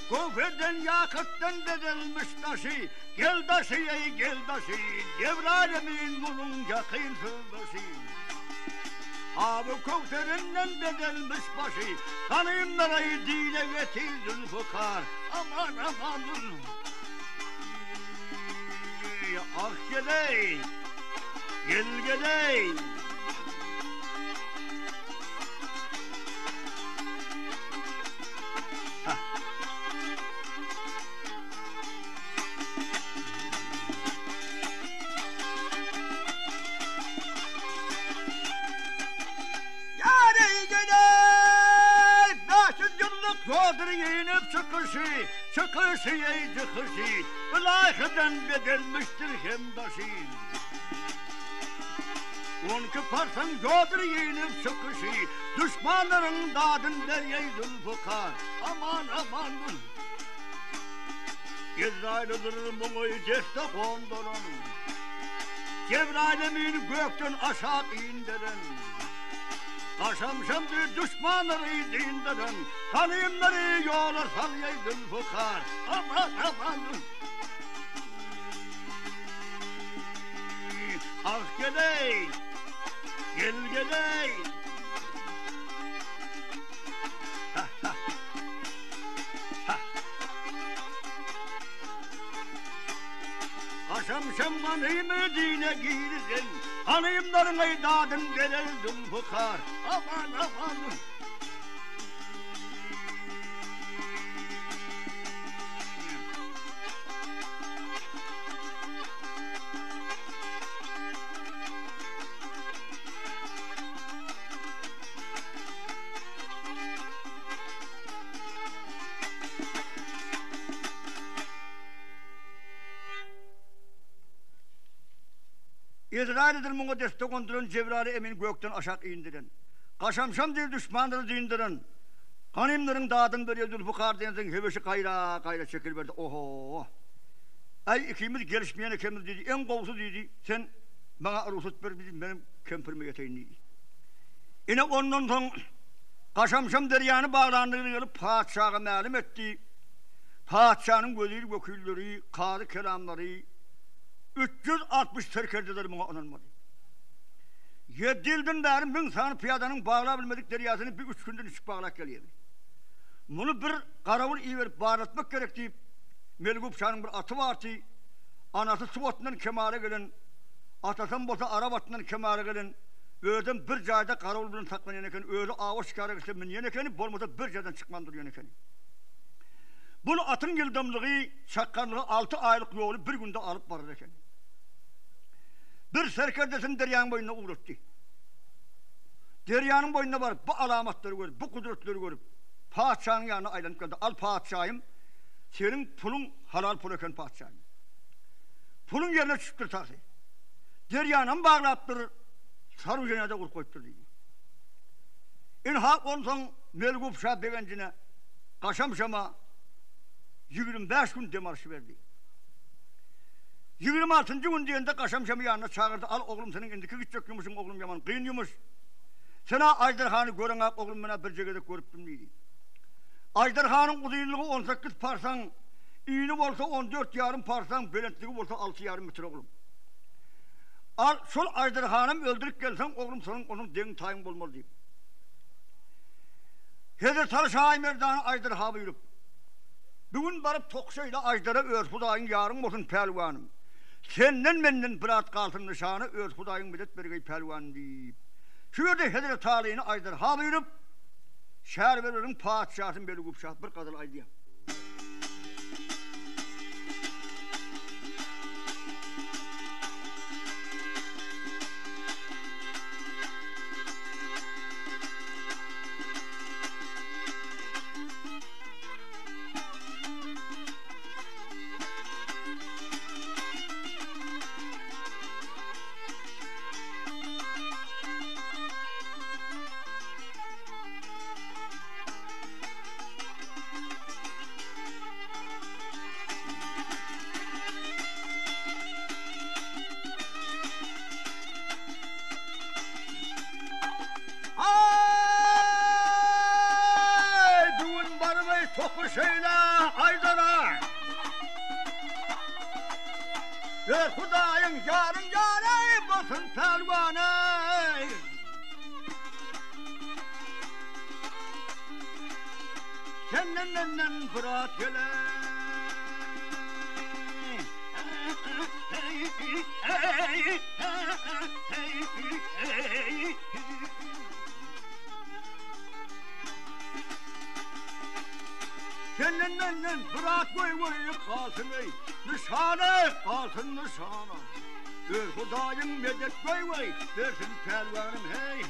Kufreden yakıttan bedelmiş taşı, gel taşı ey gel taşı, Cebrail'imin bunun yakınsız başı. Abi kufredinden bedelmiş başı, kanıyımlara dile getir Zulfukar. Aman aman. Ah geley, gel geley. Kodur yenip çıkışı, çıkışı ey çıkışı, ilahiden bedelmiştir hemdaşı. 12 parsan kodur yenip çıkışı, düşmanların dadın deryey Zulfukar. Aman aman. Cebrail'idir bunu ceste kondurun, Cebrail'imin gökten aşağı indirin. Kaşamşamdır düşmanları dindirin, tanıyımları yolar salyay Zulfukar. Aman aman. Ah geley, gel geley. Kaşamşam kanıyımı dine girdin, hanımların eydadın gelel Zulfukar. Aman aman. İzrail'idir bunu destek ondurun, Cebrail'i emin gökten aşağı indirin. Kaşamşam değil düşmanları dindirin. Hanımların dağdın bir Zulfukar denizin heveşi kayra kayra çekil verdi. Oho. Ay ikimiz gelişmeyen ikimiz dedi. En kovusu dedi. Sen bana ruhsat ver bizim benim kempirime yeteyin dedi. Yine ondan sonra Kaşamşam deryanı bağlandığını gelip padişaha malum etti. Padişahın gözüyle vekilleri, kadı kelamları, 360 serkerdeler buna anılmadı. 7 yıldan beri 1000 tane piyadanın bağla bilmedik deryasını bir 3 günden içip bağlak geliyor. Bunu bir karavul iyi verip bağlatmak gerek deyip Melgup Şah'ın bir atı vardı. Anası Sıvat'ından kemale gelen, atasın bosa Arabat'ından kemale gelen, öğden bir cayda karavul bilen saklayan eken, öğde ağaç çıkarı gitse minyen ekeni, bolmasa bir caydan çıkmandır yan ekeni. Bunu atın yıldamlığı, çakkanlığı 6 aylık yolu bir günde alıp varır eken. Bir serkerdesin deryanın boyuna uğrattı. Deryanın boyuna varıp bu alamatları görüp, bu kudretleri görüp, padişahın yanına aylanıp geldi. Al padişahım, senin pulun halal pul eken padişahım. Pulun yerine çıktır tartı. Deryanın bağlattırır, sarı cenada kur koyttur dedi. İnhak olsan Melgup Şah begencine, Kaşamşam'a 25 gün demarşı verdi. 26. gün diyende Kaşamşam'ı yanına çağırdı. Al oğlum senin indiki gidecek yumuşun oğlum yaman kıyın yumuş. Sana Ajdarhan'ı gören ak oğlum bana bir cegede görüptüm dedi. Ajdarhan'ın uzunluğu 18 parsan, iğni olsa 14 yarım parsan, belentliği olsa 6 yarım metre oğlum. Al sol Ajdarhan'ım öldürüp gelsen oğlum senin onun den tayın bulmalı deyip. Hede Sarışay Merdan'ı Ajdarha buyurup. Bugün barıp Tokşay'la Ajdar'a Özhuday'ın yarın olsun pelvanım. Senden menden bırat kalsın nişanı Özhuday'ın medet bergeyi pelvan deyip. Şöyle Hede talihini Ajdarha buyurup. Şehir veririn padişahın Melgup Şah bir kadar aydiya. Tokuşayla Ajdar'a Hudayın yarın yarı basın pelvanı Senden menden bırak gele Senin menden bırak koy kalsın ey nişane kalsın nişana Hudayın medet koy versin pelvanım hey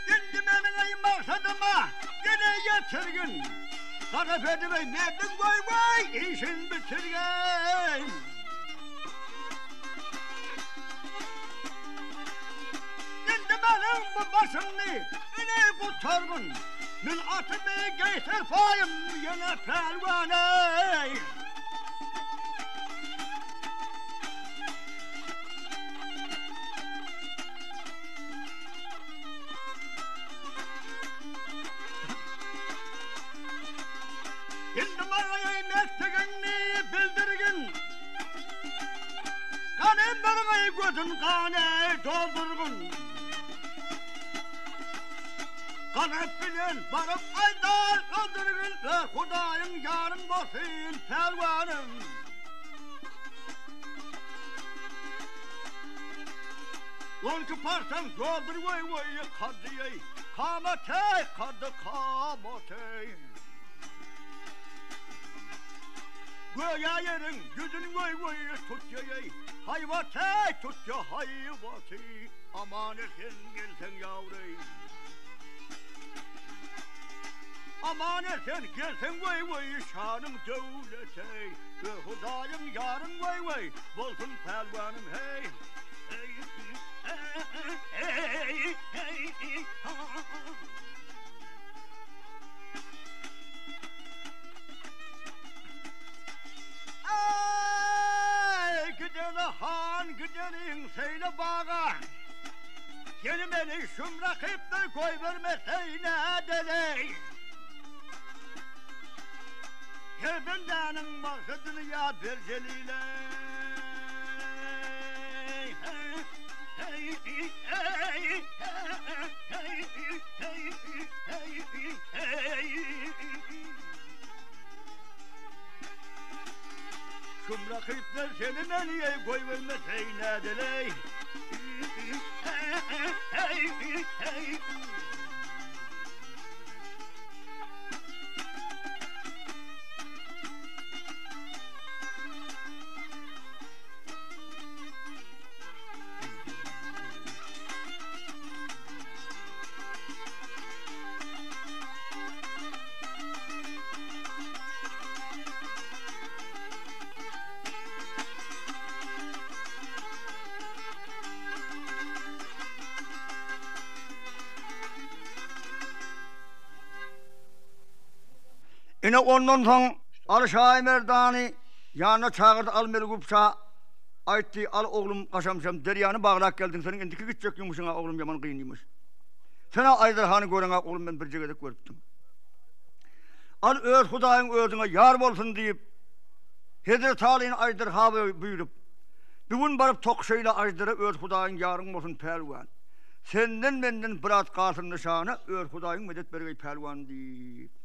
Şimdi benim maksadıma gene getirgin Taraf edemey nedim koy işin bitirgen Şimdi benim bu başımni yine kurtargın Min atımı geyser payım yine pelvaney Şimdi bana mesleğini bildirgin Kanım bana gözün kanı doldurgun Kanıp bilen barıp Ajdar öldürgün Ve Hudayın yarın basın pelvanım Lonki parsan doldur vay kadıyay Kamatey kadı kamatey Göya yerin yüzün vay tut yay Hayvatey tut ya hayvatey Aman etsin gelsen yavrey Aman etsin gelsen vay şanım devletey Ve Hudayın yarın vay bolsun pelvanım hey Gidene han gidenin söyle bağa. Yeni beni şumrakıp da koy vermeseyne deley. Kevbendanın maksadını ya berceliyle. Şumrakıplar seni meniye koy vermeseyne deley. Yine ondan sonra Alşay Merdani yanına çağırdı al Melgupça aytti al oğlum kaşamşam deryanı bağlak geldin senin indiki gidecek yumuşun oğlum yaman kıyınıymış. Sana Aydarhan'ı gören oğlum ben bir cegede gördüm. Al öz Hudayın özüne yar olsun deyip Hazreti Ali'nin Aydarhan'ı buyurup bugün barıp tokşayla Aydar'a öz Hudayın yarın olsun pelvan. Senden benden bırak kalsın nişanı öz Hudayın medet bergey pelvan deyip.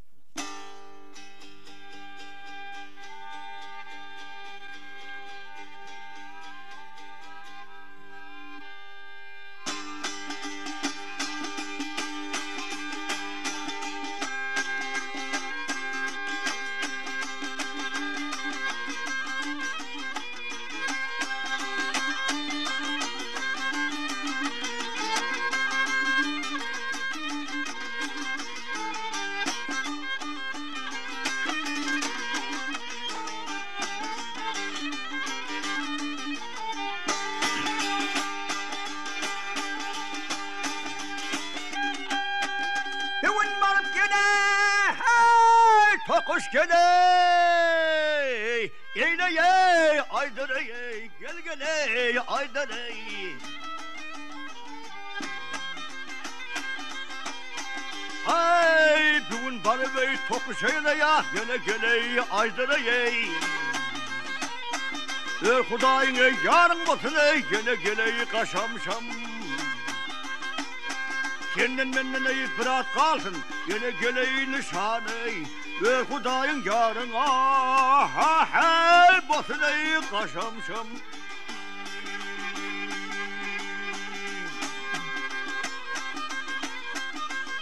Hoş geley, eyleye, aydarey, gel geley, aydarey. Ay, bugün bana bey tokuşayla ya, gele geley, aydarey. Hudayın yarın basın ey, gele geley, kaşamşam. Senden benden ey, bırak kalsın, gele geley, nişaney. Ve Hudayın yarın hey basın ey kaşamşam.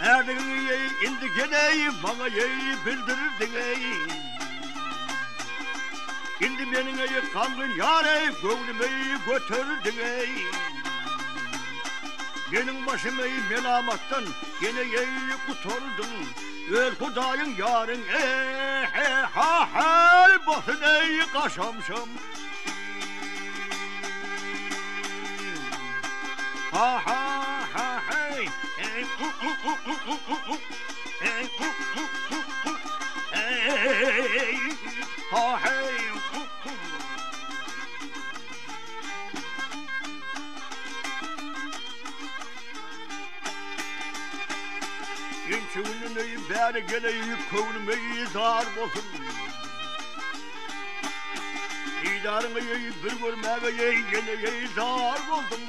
Erdin ey indi geley bana ey bildirirdin ey. İndi benim ey kanın yar ey gönlüm ey götürdün ey. Benim başım ey melamattan gene ey kurtardın. Ver Hudayın yarın ha hey basın ey kaşamşam. Ha hey ha hey. Yünçüğünün ey beri geleyip kövnüm ey zar olsun. İdarın ey bir görmeye ey geleye zar oldum.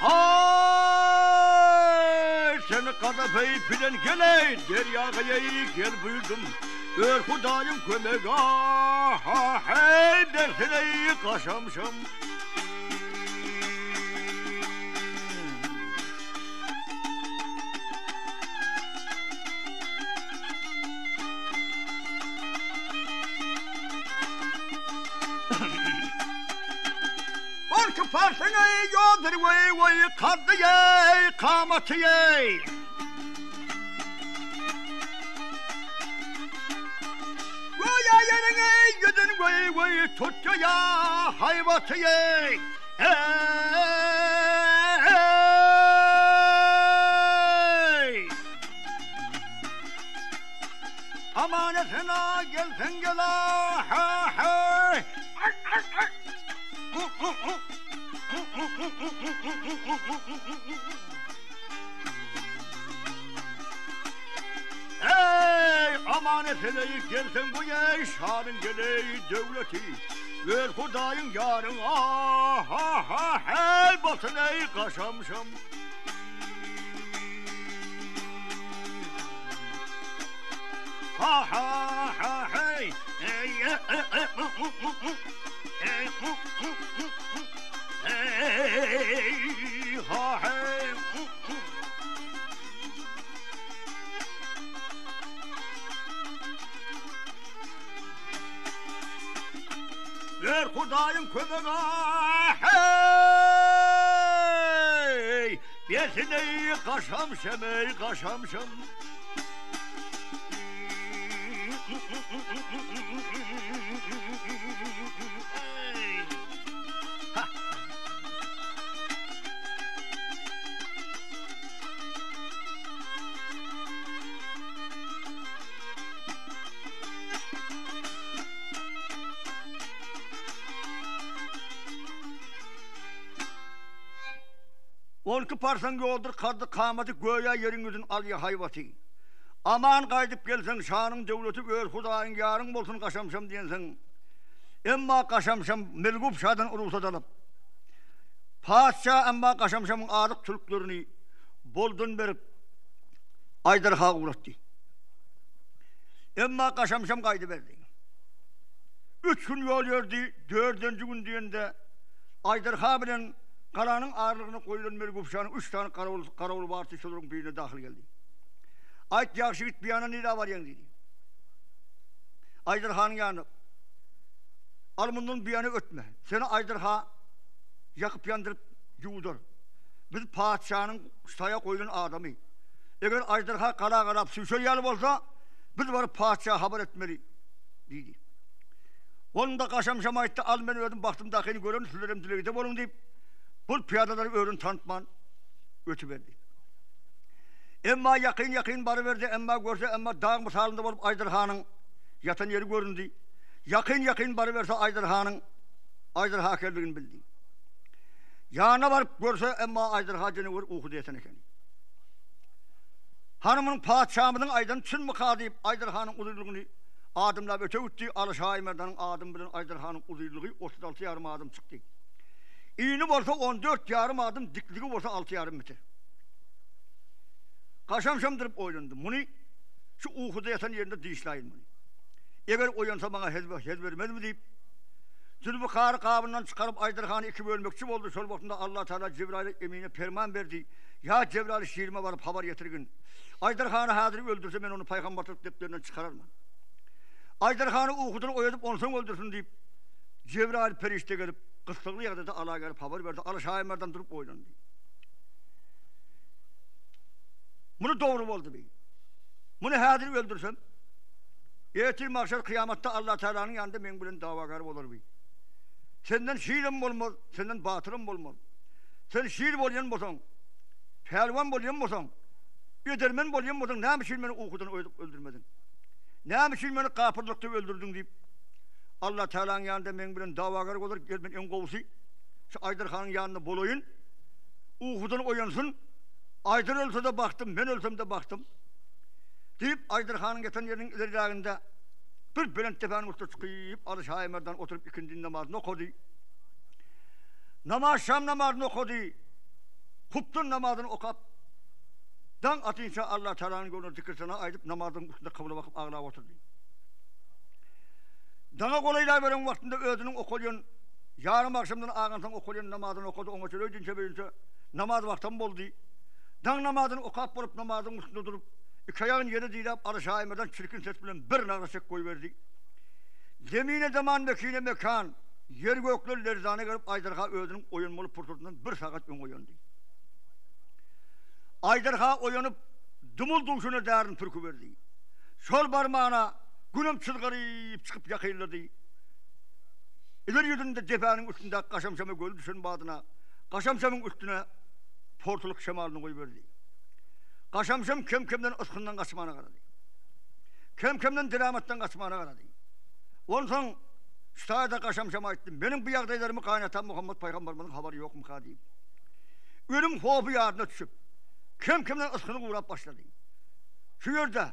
Ay seni kadar ey bilen geley deryağa ey gel buyurdum. Ver Hudayın kömek ha hey dersin ey kaşamşam. Parsın ey yodur vay kadı ey kamatı ey. Vay yerin ey gidin vay tuttu ya hayvatı ey. Amanetine gelsin gel ha. Gelsen bu ey şanın geleği devleti, ver Hudayın yarın ah ah ah hey basın ey kaşamşam. Ha ha ha hey hey hey ha hey. Ver Hudayın kömeğe hey, yesin ey kaşamşam ey kaşamşam. Olku parsan yoldur kardı kamadı göğe yerinizin alya hayvatı. Aman kaydıp gelsen şanın devleti gör Hudayın yarın bolsun kaşamşam diyensen. Emma kaşamşam melgup şadan urusa dalıp. Padşah emma kaşamşamın ağrık Türklerini boldun berip Aydarha uğrattı. Emma kaşamşam kaydı verdi. 3 gün yol yördü, 4. gün diyende Aydarha bilen Kalanın ağırlığını koyulan Mergupşan'ın 3 tane karavul vartı çolurun birine dahil geldi. Ayt yakşı git bir yana nida var yan dedi. Aydarha'nın yanına. Alımından bir yana ötme. Seni Aydarha yakıp yandırıp yuğdur. Biz padişahın ustaya koyulan adamı. Eğer Aydarha kala kalap süsör yalı olsa biz varıp padişaha haber etmeli dedi. Onun da kaşamşama etti. Al beni ödüm baktım dakini görün sülerim dileğide bolun deyip bu piyadaları öğren tanıtman ötü verdi. Emma yakın barı verdi, emma görse emma dağ misalında olup Aydarha'nın yatan yeri göründü. Yakın barı verse Aydarha kelliğini bildi. Yanına varıp görse emma Aydarha cenevur uhu diyesen eken. Hanımın padişahımının aydan tüm mukadip Aydarha'nın uzunluğunu adımla öte üttü. Alışay merdanın adım bilen Aydarha'nın uzunluğu 36 yarım adım çıktı. İğni olsa 14 yarım adım, dikliği olsa 6 yarım metre. Kaşamşam durup oylandım. Bunu şu uhuda yatan yerinde dişlayın bunu. Eğer oyansa bana hez vermez mi deyip Zülfikar kabından çıkarıp Aydarhan'ı 2 bölmekçi oldu. Sol vaktinde Allah Teala Cebrail emine ferman verdi. Ya Cebrail şiirime varıp haber getirgin. Aydarhan'ı hazır öldürse ben onu peygamberlik defterinden çıkarırım. Aydarhan'ı uhudan oyadıp onsan öldürsün deyip Cebrail perişte gelip kısıklı yerde ala gelip haber verdi. Alışaymer'den durup oynandı. Bunu doğru oldu bey. Bunu hazır öldürsem yetir mahşer kıyamatta Allah Teala'nın yanında men bilen davagar olur bey. Senden şiirim olmaz, senden batırım olmaz. Sen şiir bolyan bolsan, pelvan bolyan bolsan, ödermen bolyan bolsan, ne için beni okudan öldürmedin? Ne için beni kapırlıkta öldürdün deyip Allah Teala'nın yanında men bilen davagar olur, gel ben en kovusu, şu Aydarhan'ın yanında boloyun, okudan oyansın, Aydar ölse de baktım, ben ölsem de baktım. Deyip Aydarhan'ın yatan yerinin ilerlerinde bir Bülent Tepe'nin üstüne çıkıp Alışaymer'den oturup ikindi namazını okudu. Şam namazını okudu. Kuptun namazını okap. Dan atınca Allah Teala'nın yolunu zikirsana aydıp namazın üstünde kabına bakıp ağlaya oturdu. Dana kolayla veren vaktinde özünün okuyan, yarım akşamdan ağansan okuyan namazını okudu. Ona şöyle ödünçe verince namaz vaktim oldu. Dan namazını okap bulup namazın üstünde durup İki ayağın yeri değil, Alışaymer'den çirkin ses bilen bir nağışık koyuverdi. Zemine zaman mekine mekan, yer gökler lerzane gelip Aydarha özünün oyunmalı pırtırtından bir saat ön oyandı. Aydarha oyanıp dumul duşuna değerini türkü verdi. Sol parmağına günüm çılgarıyıp çıkıp yakayırladı. İler yüzünde cephenin üstünde Kaşamşam'ı göl düşün bağdına, Kaşamşam'ın üstüne portuluk şemalını koyuverdi. Kaşamşam kemkemden ıskından kaçmağına karadı. Kemkemden diramattan kaçmağına karadı. Ondan şitayete Kaşamşam'a ettim. Benim bu yağdaylarımı kaynatan Muhammed Peygamber'in haberi yok mu kadıyım. Ölüm hobu yardına düşüp kemkemden ıskını uğrap başladı. Şu yerde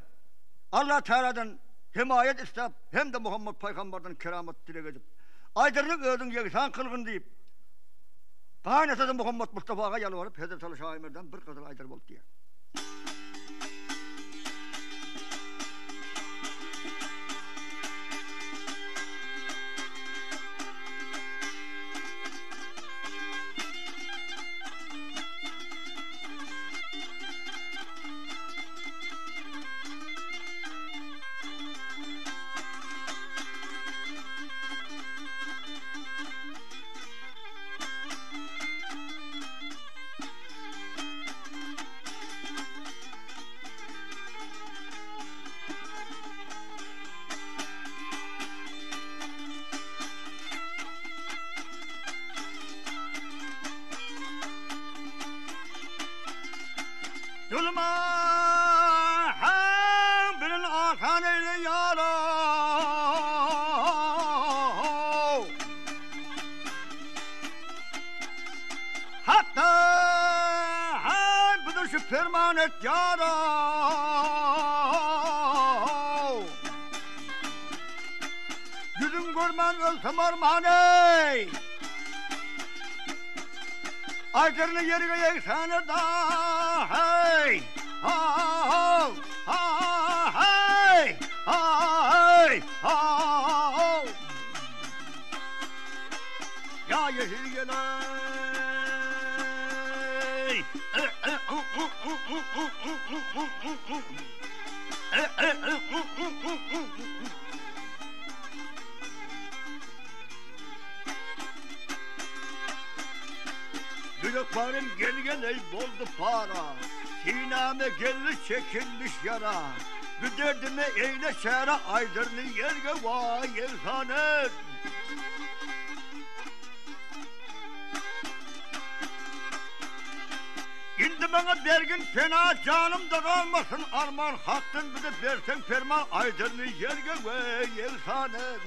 Allah Teala'dan himayet istep hem de Muhammed Peygamberden keramet dile edip Aydır'ın ödün yeksan kılgın deyip kaynasa da Muhammed Mustafa'ya yalvarıp Hazreti Ali Şah Emir'den bir kızıl Aydır buldu diye. Zulma hem bilin asan eyle yara hatta hem budur şu permanet yara yüzün görmen ölsem armaney Aydır'ını yerine yeksanır da hey ha ha hey hey ha ya yeşil geley Gülüklerim gel geley boldu para Siname gelli çekilmiş yara Bir derdime eyle çare Aydır'ını yerge vay yelhanet Şimdi bana bergin fena canım da kalmasın arman hakkın bir de versen ferman Aydır'ını yerge vay yelhanet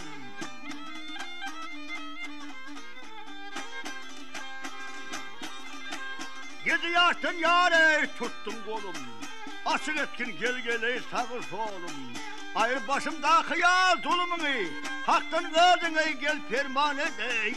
7 yaştan yâre tuttum kolum Açık etkin gel geley sağır solum Ayır başımda hıyal zulümünü Haktan gördün ey gel ferman edey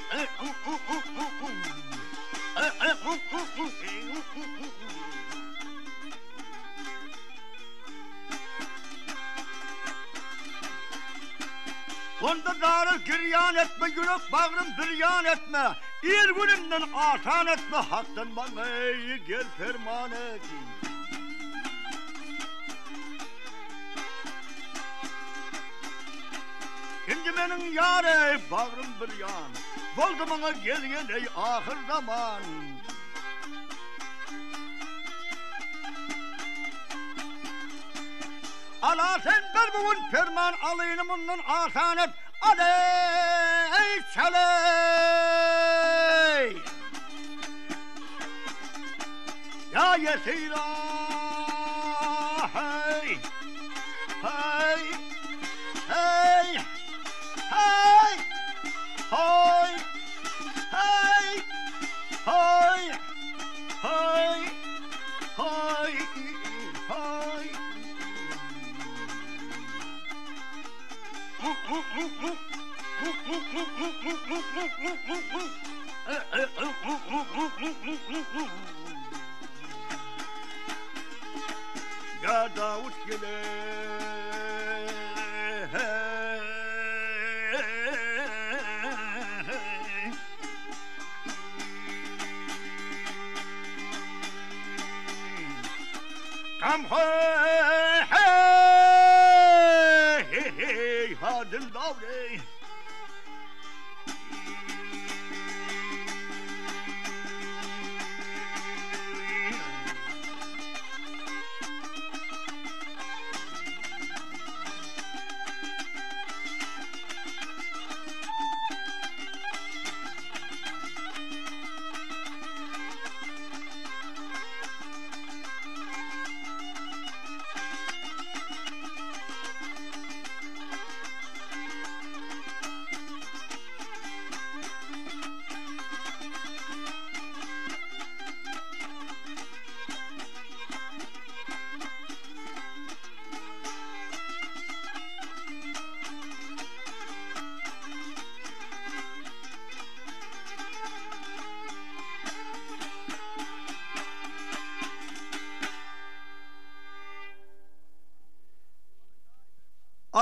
Onda darı giryan etme, yürek bağrım biryan etme. İl gününden asan etme, haktan bana ey gel ferman et. Şimdi benim yâre bağrım biryan, oldu bana gel gel ey ahir zaman. Ala sen bir bugün ferman alayını bundan asan et. Aley çaley Ya yesira hey hey hey hey hey hey hey hey hey hey Ya Davut gele Tam hey hey Hadil Davre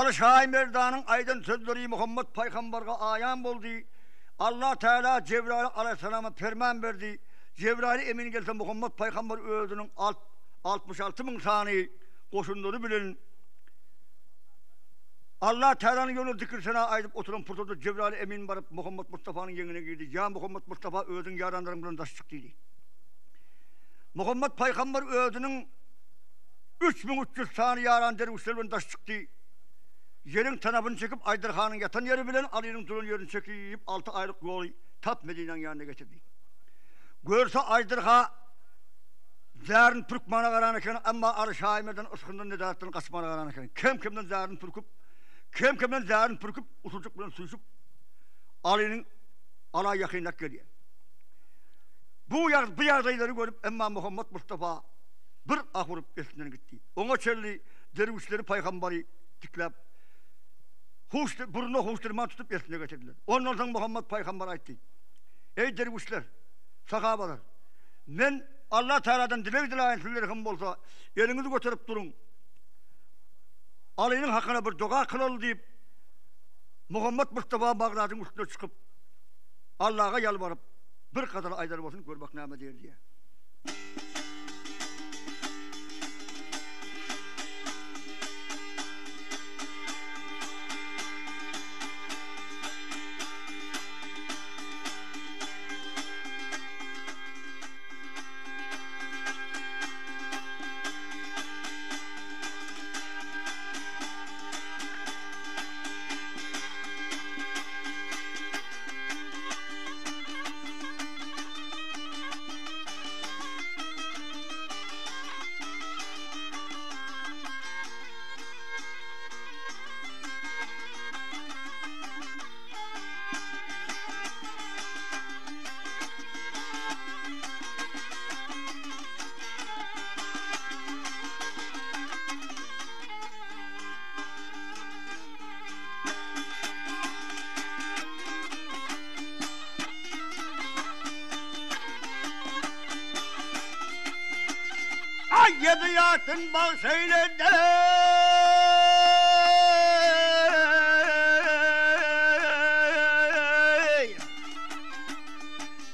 Alışay Merdan'ın aydın sözleri Muhammed Peygamber'e ayan oldu. Allah Teala Cebrail Aleyhisselam'a ferman verdi. Cebrail emin gelse Muhammed Peygamber özünün 66.000 sani koşunları bilin. Allah Teala'nın yolu zikirsine aydıp oturan pırtıldı. Cebrail emin varıp Muhammed Mustafa'nın yenine girdi. Ya Muhammed Mustafa özün yaranlarından taş çıktıydı. Muhammed Peygamber özünün 3300 sani yaran dervişlerden taş çıktı. Yerin tanabını çekip Aydırhan'ın yatan yeri bilen Ali'nin durun yerini çekip 6 aylık yolu tap Medine'nin yanına getirdi. Görse Aydırha zârin pürkmana karanıken ama Arşaimer'den ıskından nedahattan kaçmana karanıken kim zârin pürküp usulcuk bilen suyuşup Ali'nin alay yakınlık geliyor. Bu yardayları görüp emma Muhammed Mustafa bir ahvurup esinden gitti. Ona çelli dervişleri peygamberi tiklep burnu huşturman tutup esine getirdiler. Ondan sonra Muhammed Peygamber aytti. Ey dervişler, sahabalar, men Allah Teala'dan dilek dileyin sizlerin bolsa elinizi götürüp durun. Ali'nin hakkına bir dua kılalı deyip Muhammed Mustafa Bağdat'ın üstüne çıkıp Allah'a yalvarıp bir kadar aydar olsun görmek nâme der diye. Yediyatın bal seyledi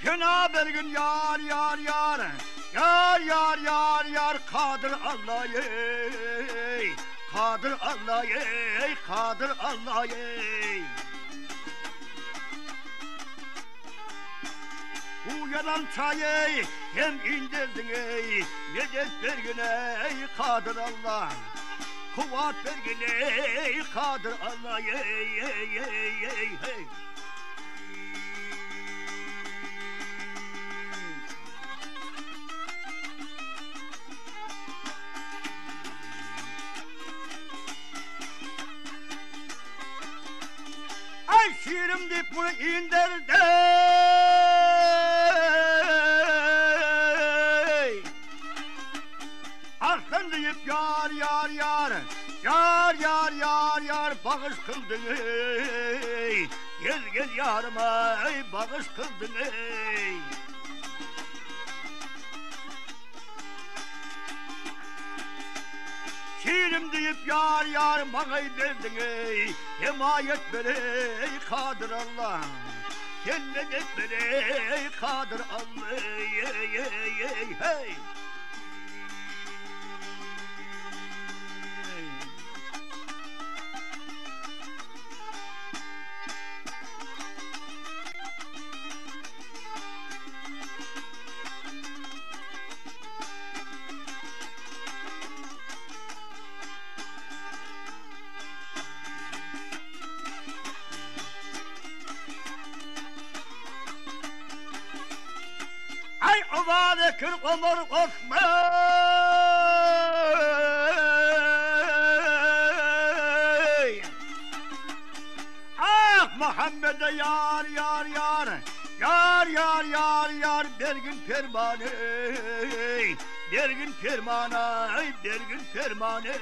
Fena bir gün yar yar yar Yar yar yar yar Kadir Allah ey Kadir Allah ey Kadir Allah ey Bu yalan çayı hem indirdin ey Medet vergin ey Kadir Allah Kuvat vergin ey Kadir Allah ey ey ey ey ey Ay şiirim deyip bunu indirdi Arslan deyip yar yar yar Yar yar yar yar bağış kıldın ey Gel gel yarıma ey bağış kıldın ey Şiirim deyip yar yar bana verdin ey Himayet ver ey Kadir Allah Cennet et ver ey Kadir Allah ey ey ey ey hey Ay ovada kırk omur korkma Ah Muhammed'e yar yar yar Yar yar yar yar Bergin fermanı Bergin fermanı Bergin fermanı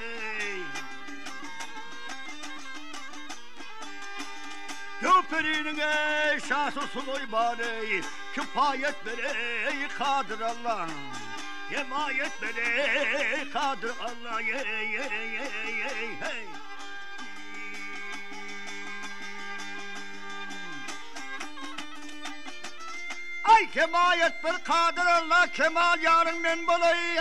Köperinin ey şahsı Süleyman'ı Kifayet ver ey Kadir Allah Himayet ver ey Kadir Allah ey ey ey ey hey Ay kemayet bir kadir Allah kemal yarın men bolay.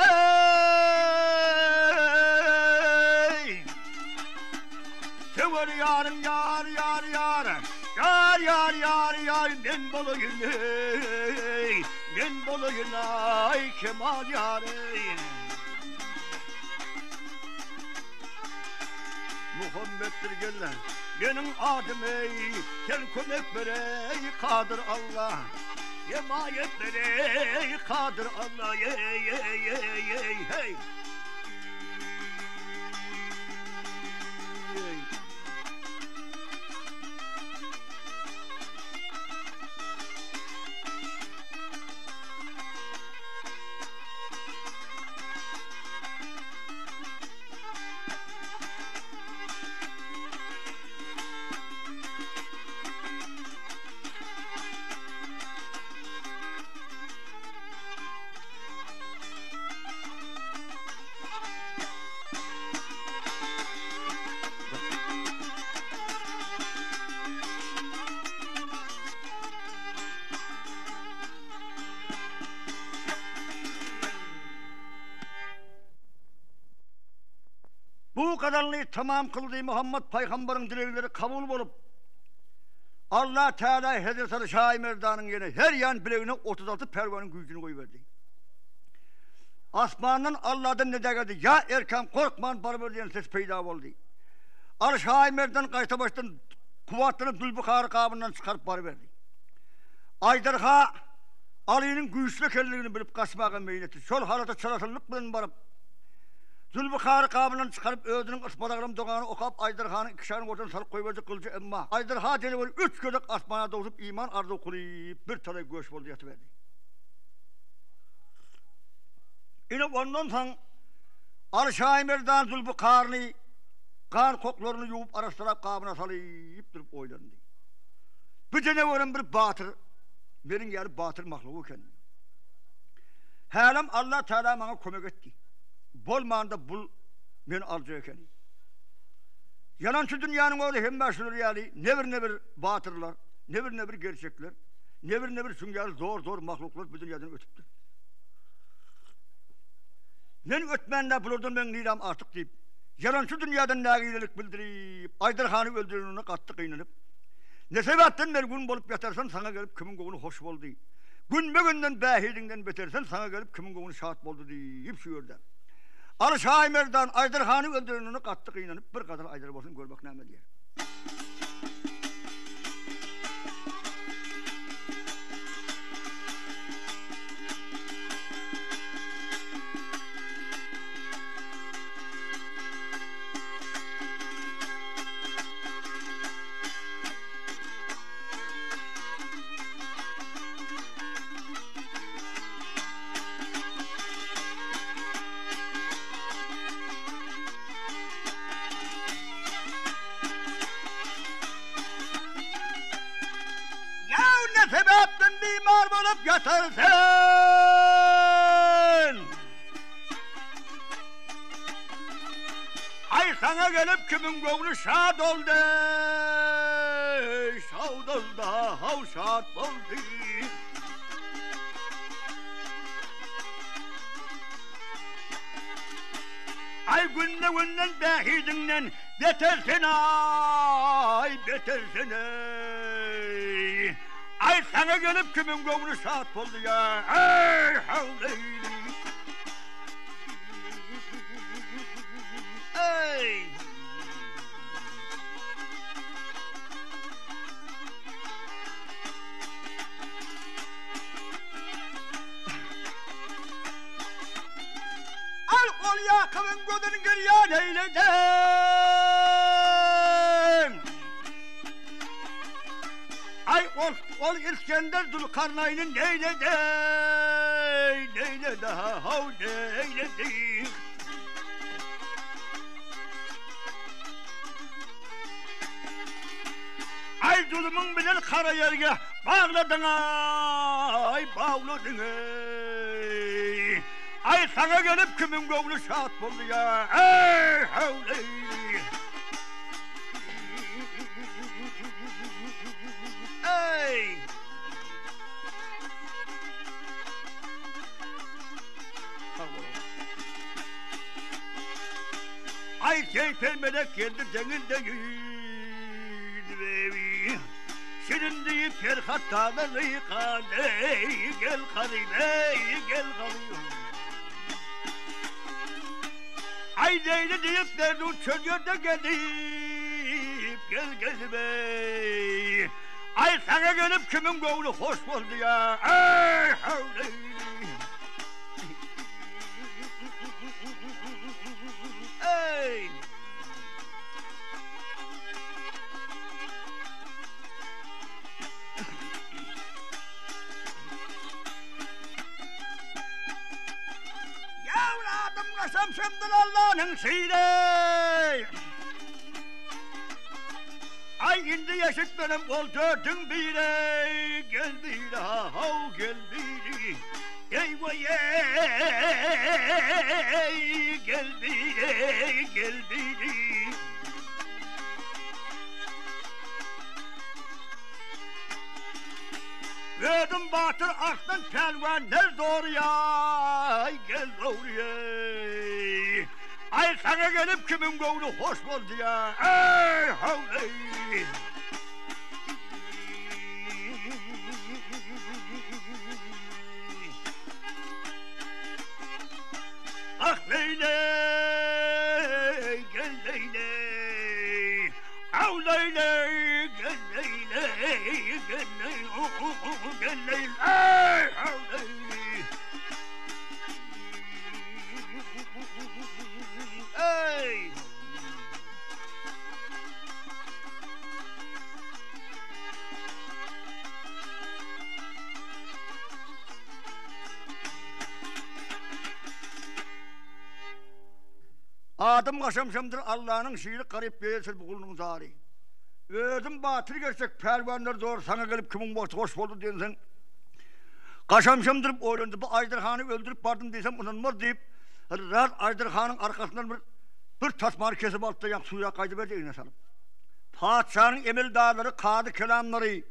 Sever yarın yar yar yar. Yar yar yar yar men bolayın. Men bolayın ay kemal yarın. Muhammed'dir geller. Benim adım ey, gel kömek verey kadir Allah. Yemayet verey kadir Allah, ey ey ey ey hey. Bu kadarlığı tamam kıldığı Muhammed Peygamber'in dilekleri kabul olup Allah Teala Hazreti Şah-ı Merdan'ın yerine her yan bileğine 36 pervanın gücünü koyuverdi. Asmandan Allah'dan ne derdi? Ya erken korkman barabar diyen ses peyda oldu. Şah-ı Merdan kayta baştan kuvvetini Zülbükhar kabından çıkarıp barıverdi. Aydarha Ali'nin güçlü kellerini bilip kaçmağa meyleti. Şol halata çalatılık bilen barıp Zülbükhar kabından çıkarıp ödünün ıspadağının doğanı okap Aydarha'nın ikişarın ortadan salıp koyuverdi kılıcı emma. Aydarha deli böyle 3 gözük asmana doğusup iman arzu kulüp bir tarayı göğüs oldu yatıverdi. Yine ondan sonra Şah-ı Merdan Zülbükhar'ını kan koklarını yuvup araştırarak kabına salıp durup oylandı. Bir canavarın bir batır, benim yarı batır mahluğu kendi. Halam Allah Teala bana kömek etti. Bolmağında bul beni alacak Yalancı dünyanın oğlu hem meşhur yani nevir batırlar, nevir gerçekler, nevir sünger zor mahluklar bu dünyadan ötüptür. Ben ötmenle bulurdum ben nidam artık deyip, yalancı dünyadan nagilelik bildirip, Aydarhan'ı öldürününe kattı kıynanıp, ne sebepten bir gün bolup yatarsan sana gelip kimin koğunu hoş oldu. Gün be günden bahidinden betersen sana gelip kimin koğunu şahat oldu deyip şu yörden. Şah-ı Merdan Aydarhan'ı öldürününe kattı kıynanıp, bir kadar Aydar olsun görmek nâme diye. Sebepten mimar bulup yatarsın. Ay sana gelip kimin gönlü şad oldu. Şad oldu, hav şad oldu. Ay günden behidinden betersin ay betersin ay. Ay sana gelip kimin gönlü şad oldu ya. Ay havleyli. Ay. Al kol ya kimin gönlünü geriye neyledin. Ay ol İskender Zülkarnayn'ın neyledi, neyledi hav neyledi. Ay zulümün bilir kara yerge bağladın ay bağladın ay. Ay sana gelip kimin gönlü şad oldu ya ay havleyli. Hey! Seyfe melek geldi denilde yüzdü bebi. Şirin deyip Ferhat Dağları kale. Gel karime gel karime. Ay Leyli deyip Merdun çölüyor da gelip gel gel bey. Ay sana gelip kimin gönlü hoş oldu ya. Ay havle. Ey. Yavradım kasam şemdir Allah'ın şeyle. Ay indi yaşık benim ol dördün bire. Gel bire hav gel bire. Ey vay ey gel bire gel bire. Verdim batır aklın pelvanlar doğruya. Ay gel doğruya. Ay sana gelip kimin gönlü hoş oldu ya. Ay havle. Ah Leyle, gel Leyle. Av Leyle, gel Leyle, gel Leyle, gel Leyle. Ay av Leyle. Ey! Adım kaşamşamdır Allah'ın şiiri garip beyesil bu kulunun zari. Verdim batır geçsek pelvanlar doğru sana gelip kimin borç hoş oldu diyensen. Kaşamşamdır öğrendi bu Ajdarhan'ı öldürüp vardım desem unanmaz deyip Rahat Ajdarhan'ın arkasından bir tasmanı kesip altta yak suya kaydı verdi eline salıp. Padişahın emel dağları, kadı kelamları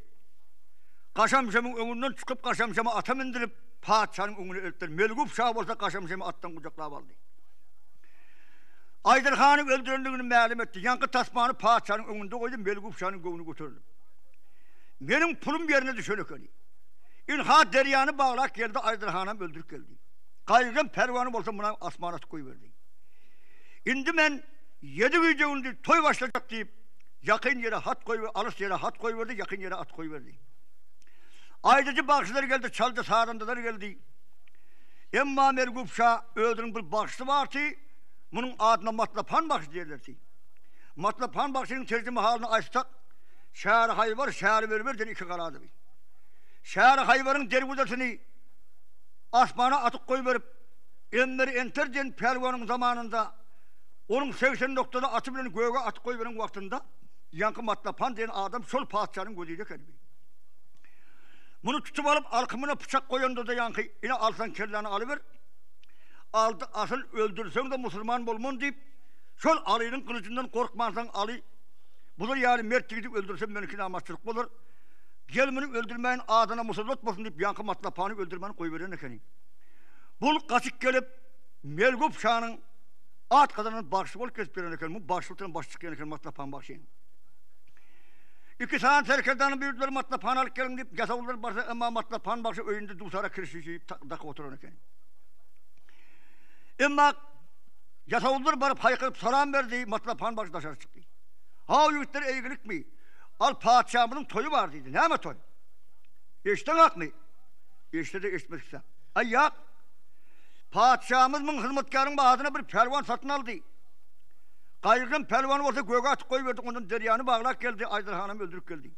Kaşamşam'ın önünden çıkıp Kaşamşam'a atam indirip padişahın önüne eltler. Melgup Şah olsa Kaşamşam'ı attan kucaklayıp aldı. Ajdarhan'ın öldürüldüğünü malum etti. Yankı tasmanı padişahın önünde koydu. Melgup Şah'ın gönlünü götürdü. Benim pulum yerine düşene köni. İnha deryanı bağlak geldi Ajdarhan'ım öldürüp geldi. Kaygın pervanım olsa buna asmanat koyuverdi. İndi men 7 geceyinde toy başlayacak deyip yakın yere hat koyuverdi, alış yere hat koyuverdi, yakın yere at koyuverdi. Aydacı bakışları geldi, çaldı sağrandaları geldi. Emma Melgup Şah öldürün bir bakışı vardı, bunun adına Matlapan bakışı derlerdi. Matlapan bakışının tercüme halini açsak, şehir hayvar, şehir vermeden iki karadı. Şehir hayvarın dergudasını asmana atık koyuverip, enleri enterden pelvanın zamanında, onun 80 noktada atı bilen göğe atık koyuveren vaktinde, yankı Matlapan diyen adam sol padişahın gözüyle kelbi. Bunu tutup alıp alkımına bıçak koyanda da yankı, yine alsan kelleni alıver, aldı asıl öldürsen de Müslüman olman deyip, sol Ali'nin kılıcından korkmazsan Ali, budur yani mert gidip öldürsen benimkine amaççılık olur. Gelmeni öldürmeyin adına musallat olsun deyip yankı Matlapan'ı öldürmeni koyuveren ekeni. Bul kaçık gelip Melgup Şah'ın at kadının başlık ol kesip veren ekeni. Bu başlıktan baş çıkayan ekeni Matlapan başlayın. İki tane terkedanın büyükleri Matlapan alıp gelin deyip yasavulları başlayın ama Matlapan başlayın önünde duvsara kirişi dakika oturan ekeni. Ama yasavulları barıp haykırıp salam verdi Matlapan başı dışarı çıktı. Ha yüzleri eğilik mi? Al padişahımızın toyu var dedi. Ne mi toy? İşten hak mı? İşte de içmekse. Ay ya. Padişahımızın hizmetkarın bağına bir pelvan satın aldı. Kaygın pelvanı olsa göğe atık koyuverdi. Onun deryanı bağlak geldi. Ajdarhan'ım öldürüp geldi.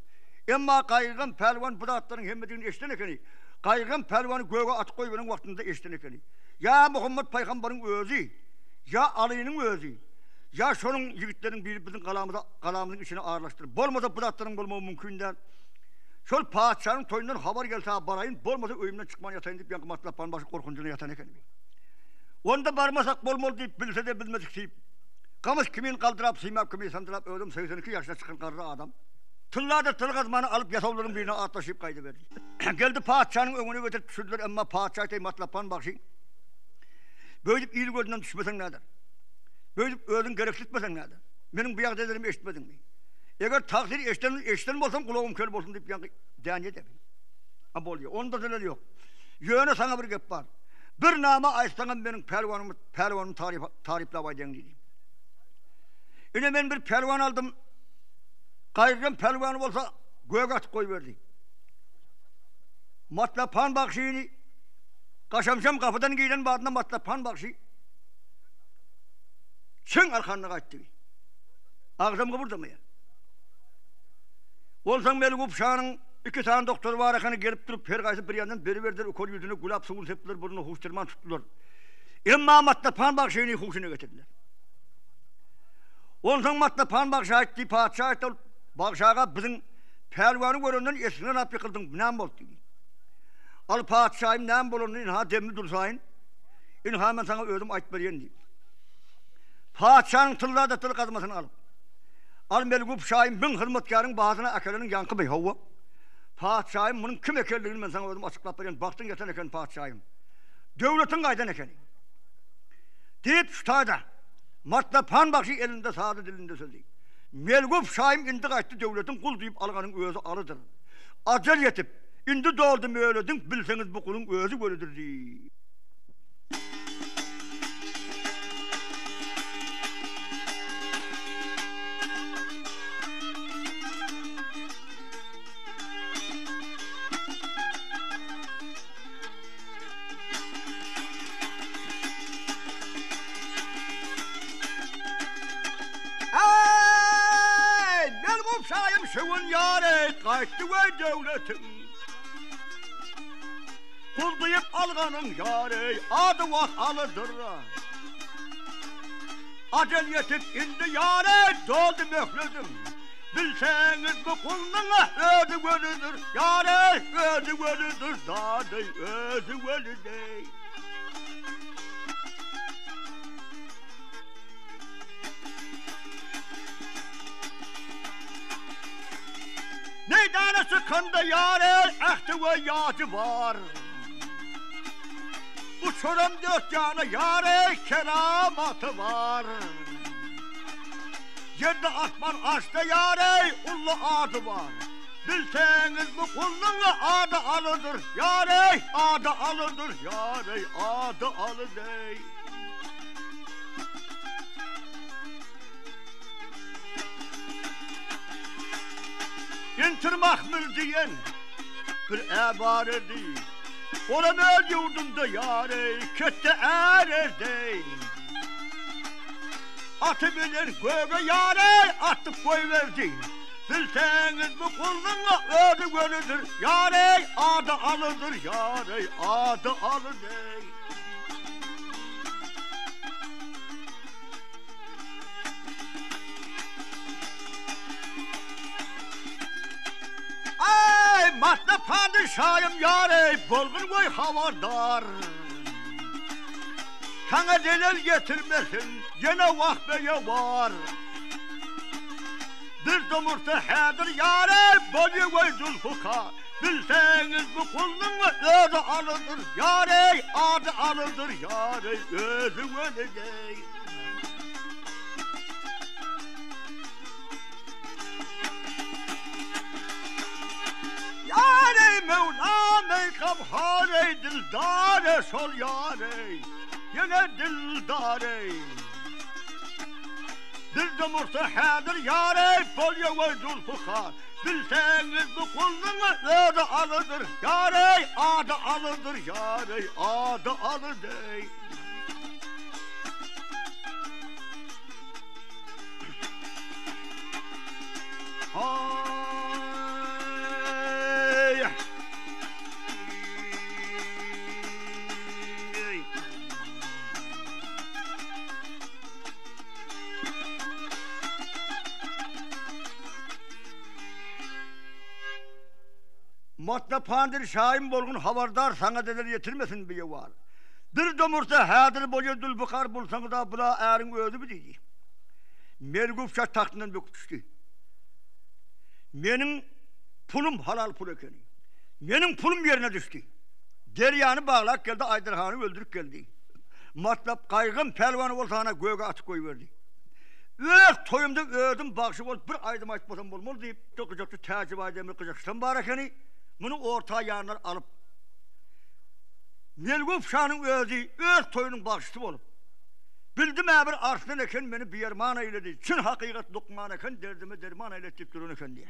Ama kaygın pelvan bu da atların hemmedini eşten ekeni. Kaygın pelvanı göğe atık koyuveren vaktinde eşten ekeni. Ya Muhammed Peygamber'in özü. Ya Ali'nin özü. Ya şunun yigitlerin biri bizim kalamızın içine ağırlaştırır. Bolmasa bırakların bulmamı mümkün değil. Şol padişahın toyundan haber gelse barayın, bolmasa öyümden çıkman yatayın deyip yankı Matlapan başı korkuncuna yatan ekeni. Onda barmasak bolmol deyip bilse de bilmedik deyip. Kamış kimin kaldırıp siymap kimin sandırıp öldüm 82 yaşına çıkan karlı adam. Tılladır tıl kazmanı alıp yasavların birine atlaşıp kaydı verdi. Geldi padişahın önüne götürüp düşürdüler ama padişah deyip Matlapan başı. Böyle iyi gözünden düşmesen nedir? Böyle özün gereksiltmesen nereden? Benim bu yakdelerimi eşitmedin mi? Eğer takdiri eşiten olsam kulağım kör olsun deyip yani edemem. Ama oluyor. Onda da yok. Yöne sana bir gep var. Bir nama ayıstanım benim pervanımı tariflavaydın dedim. Yine ben bir pervan aldım. Kaygın pervanım olsa göğe atıp koyuverdi. Matlapan bakşini kaşamşam kapıdan giyilen bağında matlapan bakşı çın arkanına kaçtı. Ağzım burada mı ya? Olsan beni kupşağının 2 tane doktor var akanı gelip durup pergaysı bir yandan beri verdiler okul yüzüne gulap suğul septiler bunu huşturman tuttular. Emma matlapan bakşini huşuna getirdiler. Olsan matlapan bakşı açtı padişah açtı bakşağa bizim pervanı göründen esinden ap yıkıldım. Ne oldu dedi. Al padişahım ne bolundu inha demli dursayın. İnha ben sana özüm ayt beriyen deyip. Padişahın tıllar da tıl kazmasını alıp. Al melgup şahim bin hırmetkarın bazına akelinin yankı bey hava. Padişahım bunun kim ekerliğini ben sana özüm açıklap beriyen. Baktın geçen eken padişahım. Devletin kaydan ekeni. Deyip şu tayda. Matlapan bakşı elinde sağdı dilinde sözü. Melgup şahim indi kaçtı devletin kul deyip alganın özü alıdır. Acel yetip indi doğdum öyledim bilseniz bu kulun özü böyledir diye. Şayım şuvun yâre kaçtı ve devletim. Kul deyip alganın yâre adı vah alıdır. Acel yetip indi yâre doldu möhledim. Bilseniz bu kulun özü ölüdür. Yâre özü ölüdür. Dadı özü ölüdür. Ne tane sıkında yâre ehti ve yâcı var. Uçurum dört yana yâre keramatı var. Yerde atman açta yâre ullu adı var. Bilseniz bu kulun adı alıdır. Yâre adı alıdır. Yâre adı alıdır. İntirmak mül diyen bir ebare değil. Olam öl yurdumda yâre kötte ererde. Atı bilir göğe yâre atıp koyverdi. Bilseniz bu kulun adı ölüdür. Yâre adı alıdır. Yâre adı alıdır. Ay matla padişahım yâre bulgur koy havardar. Sana delil getirmesin yine vahbeye var. Bir domurta hedir yâre bolyu koy zulfuka. Bilseniz bu kulun özü alıdır. Yâre adı alıdır. Yâre özü ölüdür. Yâre Mevlam-ı Kabhâre dildâre sol yâre. Yine dildâre. Dilde murtahadır yâre bolya ve zulfuka. Bilseniz bu kulun adı alıdır. Yâre adı alıdır. Yâre adı alıdır. Matlapandır şahin bolgun havardar sana dedir yetirmesin bir var. Bir domursa hadir boyu dülbukar bulsanız da bula erin özü bir dedi. Melguf şart tahtından döküp düştü. Benim pulum halal pul ekeni. Benim pulum yerine düştü. Deryanı bağlak geldi Aydırhan'ı öldürüp geldi. Matlap kaygın pelvanı olsana göğe atıp koyuverdi. Öğük toyumda öğüdüm bakışı ol bir aydım açmasam olmalı deyip dokuzakçı tecrübe edemir kızaksın barakeni bunu orta yanlar alıp Nelgup şanın öğüdü öğük toyunun bakışısı olup bildim bir arslan eken beni bir yerman eyledi. Çin hakikat dokman eken derdime derman eyletip durun eken diye.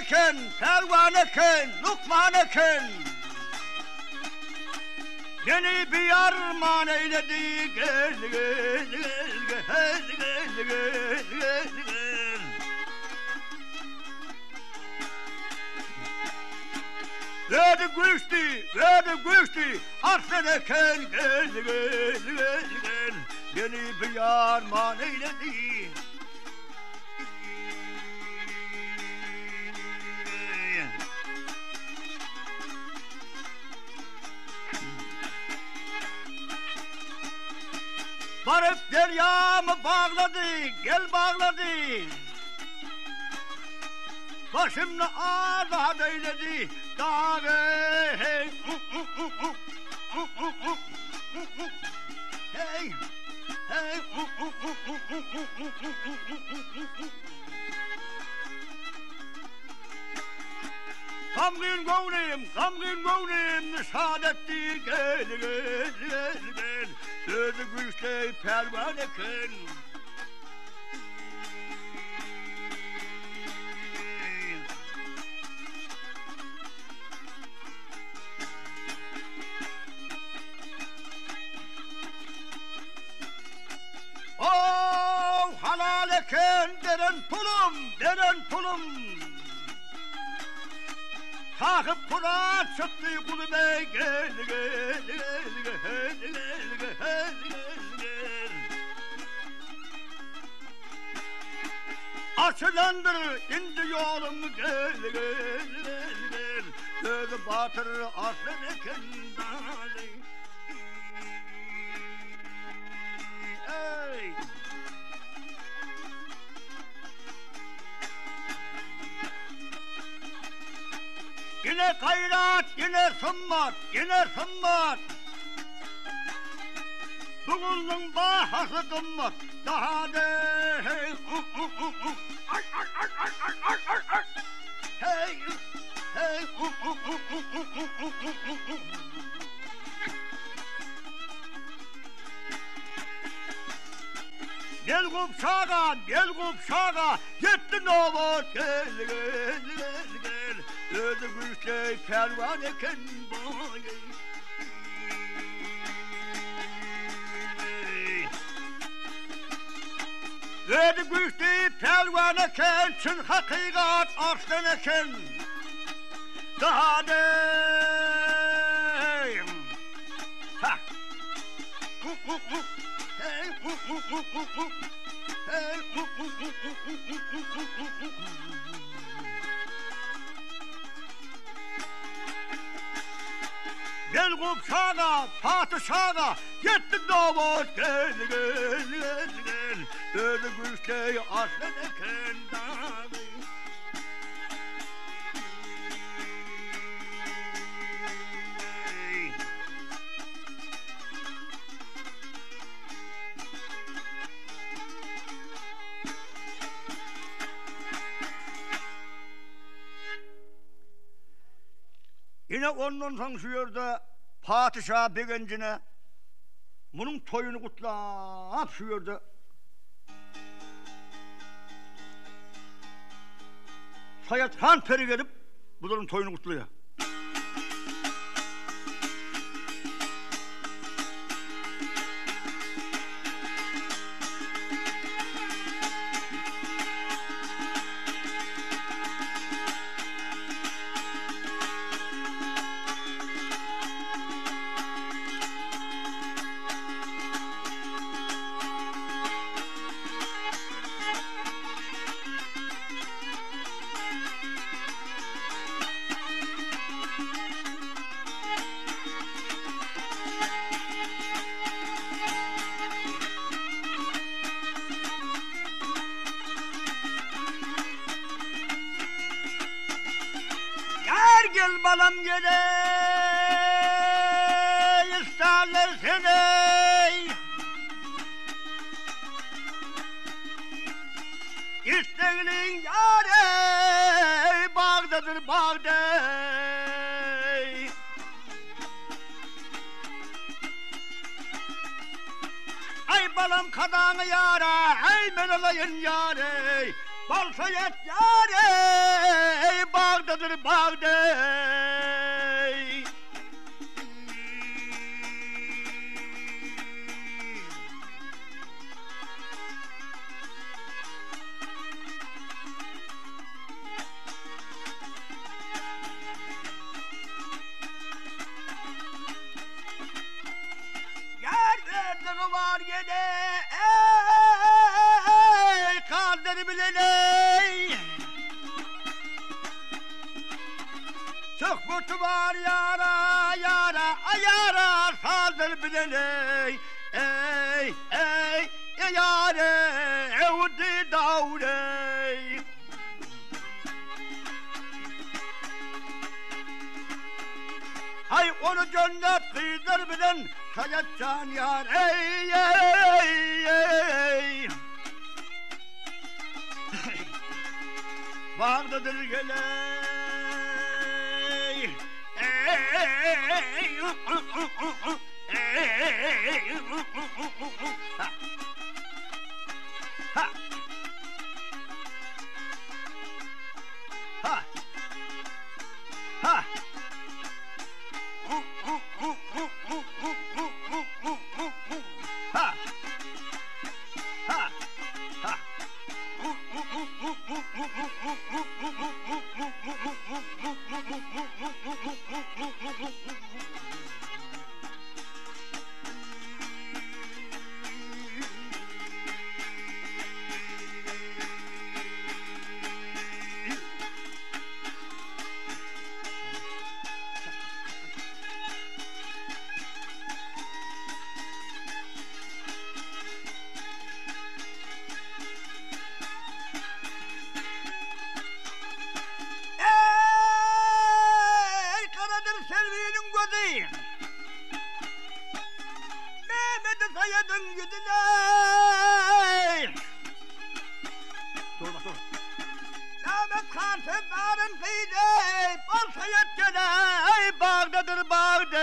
Eken, pervan eken, lukman eken Yeni bir yarman eyledi gel gel gel gel gel gel gel Verdi güçtü, arslan eken gel gel gel gel Yeni bir yarman eyledi Varıp deryamı bağladı, gel bağladı Başımla azat eyledi dağı hey Hey hey Kamgın gönlüm nişad etti gel gel gel gel Sözü güçlü pervan eken Oh halal eken deren pulum Takıp kula çıktı kulu bey gel gel gel gel gel gel gel Açılandır indi yolum gel gel gel gel Gözü batır aslan eken dali Ey Yine kayrat, yine sımmat Bugünün bahası kımmat Daha de hey Hey Hey Gel kup şaga Yetti novot gel gel gel gel Özü güçlü pervan eken boy Özü güçlü pervan eken Çın hakikat arslan eken Daha deyim Ha Hey Hey Gel kup şaga, padişaga, yetti davut gel gel gel gel Öyle güçlü aslan eken dağı Yine ondan sonra şu yerde padişah begencine bunun toyunu kutlap şu yerde Sayathan peri gelip bunların toyunu kutluyor. Gel balam gele isterler seni İsteğinin yâre bağdadır bağda Ay balam kadanı yâre ay men olayın yâre Balsayet yâre bağdadır bağda Yerlerden var yine kaldır bilene Çok mutlu var yara yara ayara saldır bilene ey ey yare evdi davre Ay onu cennet kıydır bilen Sayatcan yar ey ey ey Bağdadır gele Ha ha ha Sayadın yüzüne Dur bak dur Mehmet Khan Sezdar'ın kıydı Bal sayat gele Bağdadır bağda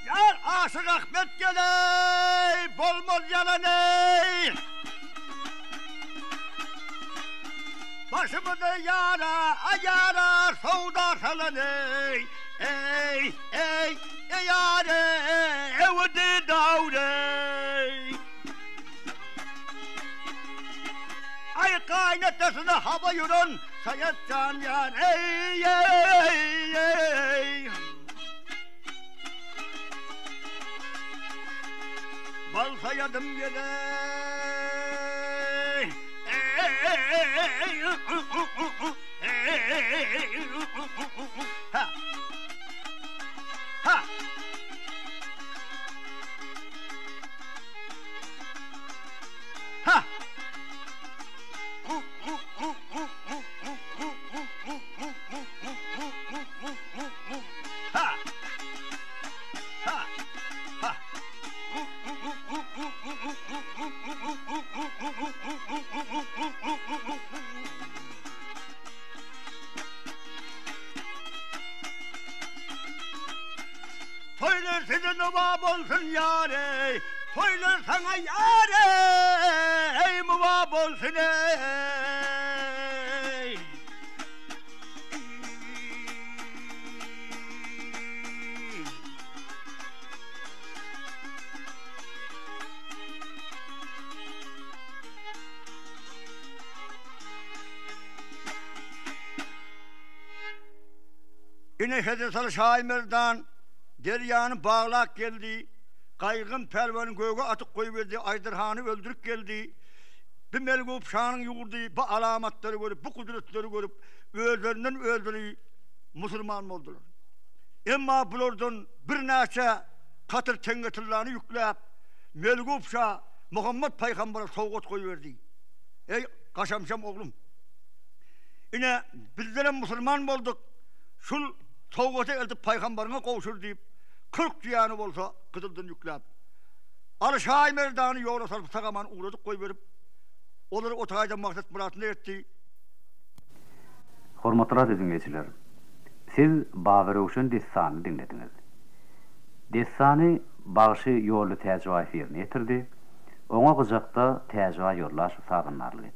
Yar Aşık Ahmet gele Bolmaz yalanı Başımı da yara, ayara, savda salanı Ey, ey, yare, evdi davre Ay kaynatasına hava yürün, sayatcan yar Ey, ey, ey Bal sayadım yere Ha ha ha Söyle sizin nobab olsun yâre, Söyler sana yâre ey muvab olsun ey. Yine Hedesal Şaimer'dan deryanı bağlak geldi. Kaygın pelvanın göğe atıp koyuverdi. Aydırhan'ı öldürüp geldi. Bir melgup şanın yurdu. Bu alamatları görüp, bu kudretleri görüp özlerinden öldürü Müslüman oldular. Emma bulardan bir neçe katır tengetirlerini yükleyip melgup şah Muhammed Peygamber'e soğuk koyuverdi. Ey kaşamşam oğlum. Yine bizlere Müslüman olduk. Şul soğuk'u elde Peygamber'ine kavuşur deyip 40 ciyanı olsa kızıldan yükleyip Arşay merdanı yola sarıp sakaman uğradık koyuverip onları otayda maksat muratını etti. Hormatly radio dinleyijiler. Siz Baber Uşun destany dinlediniz. Destany bagşy ýolly täjribe efirine ýetirdi. Oňa gyjakda täjribe ýorlaş saganlarly.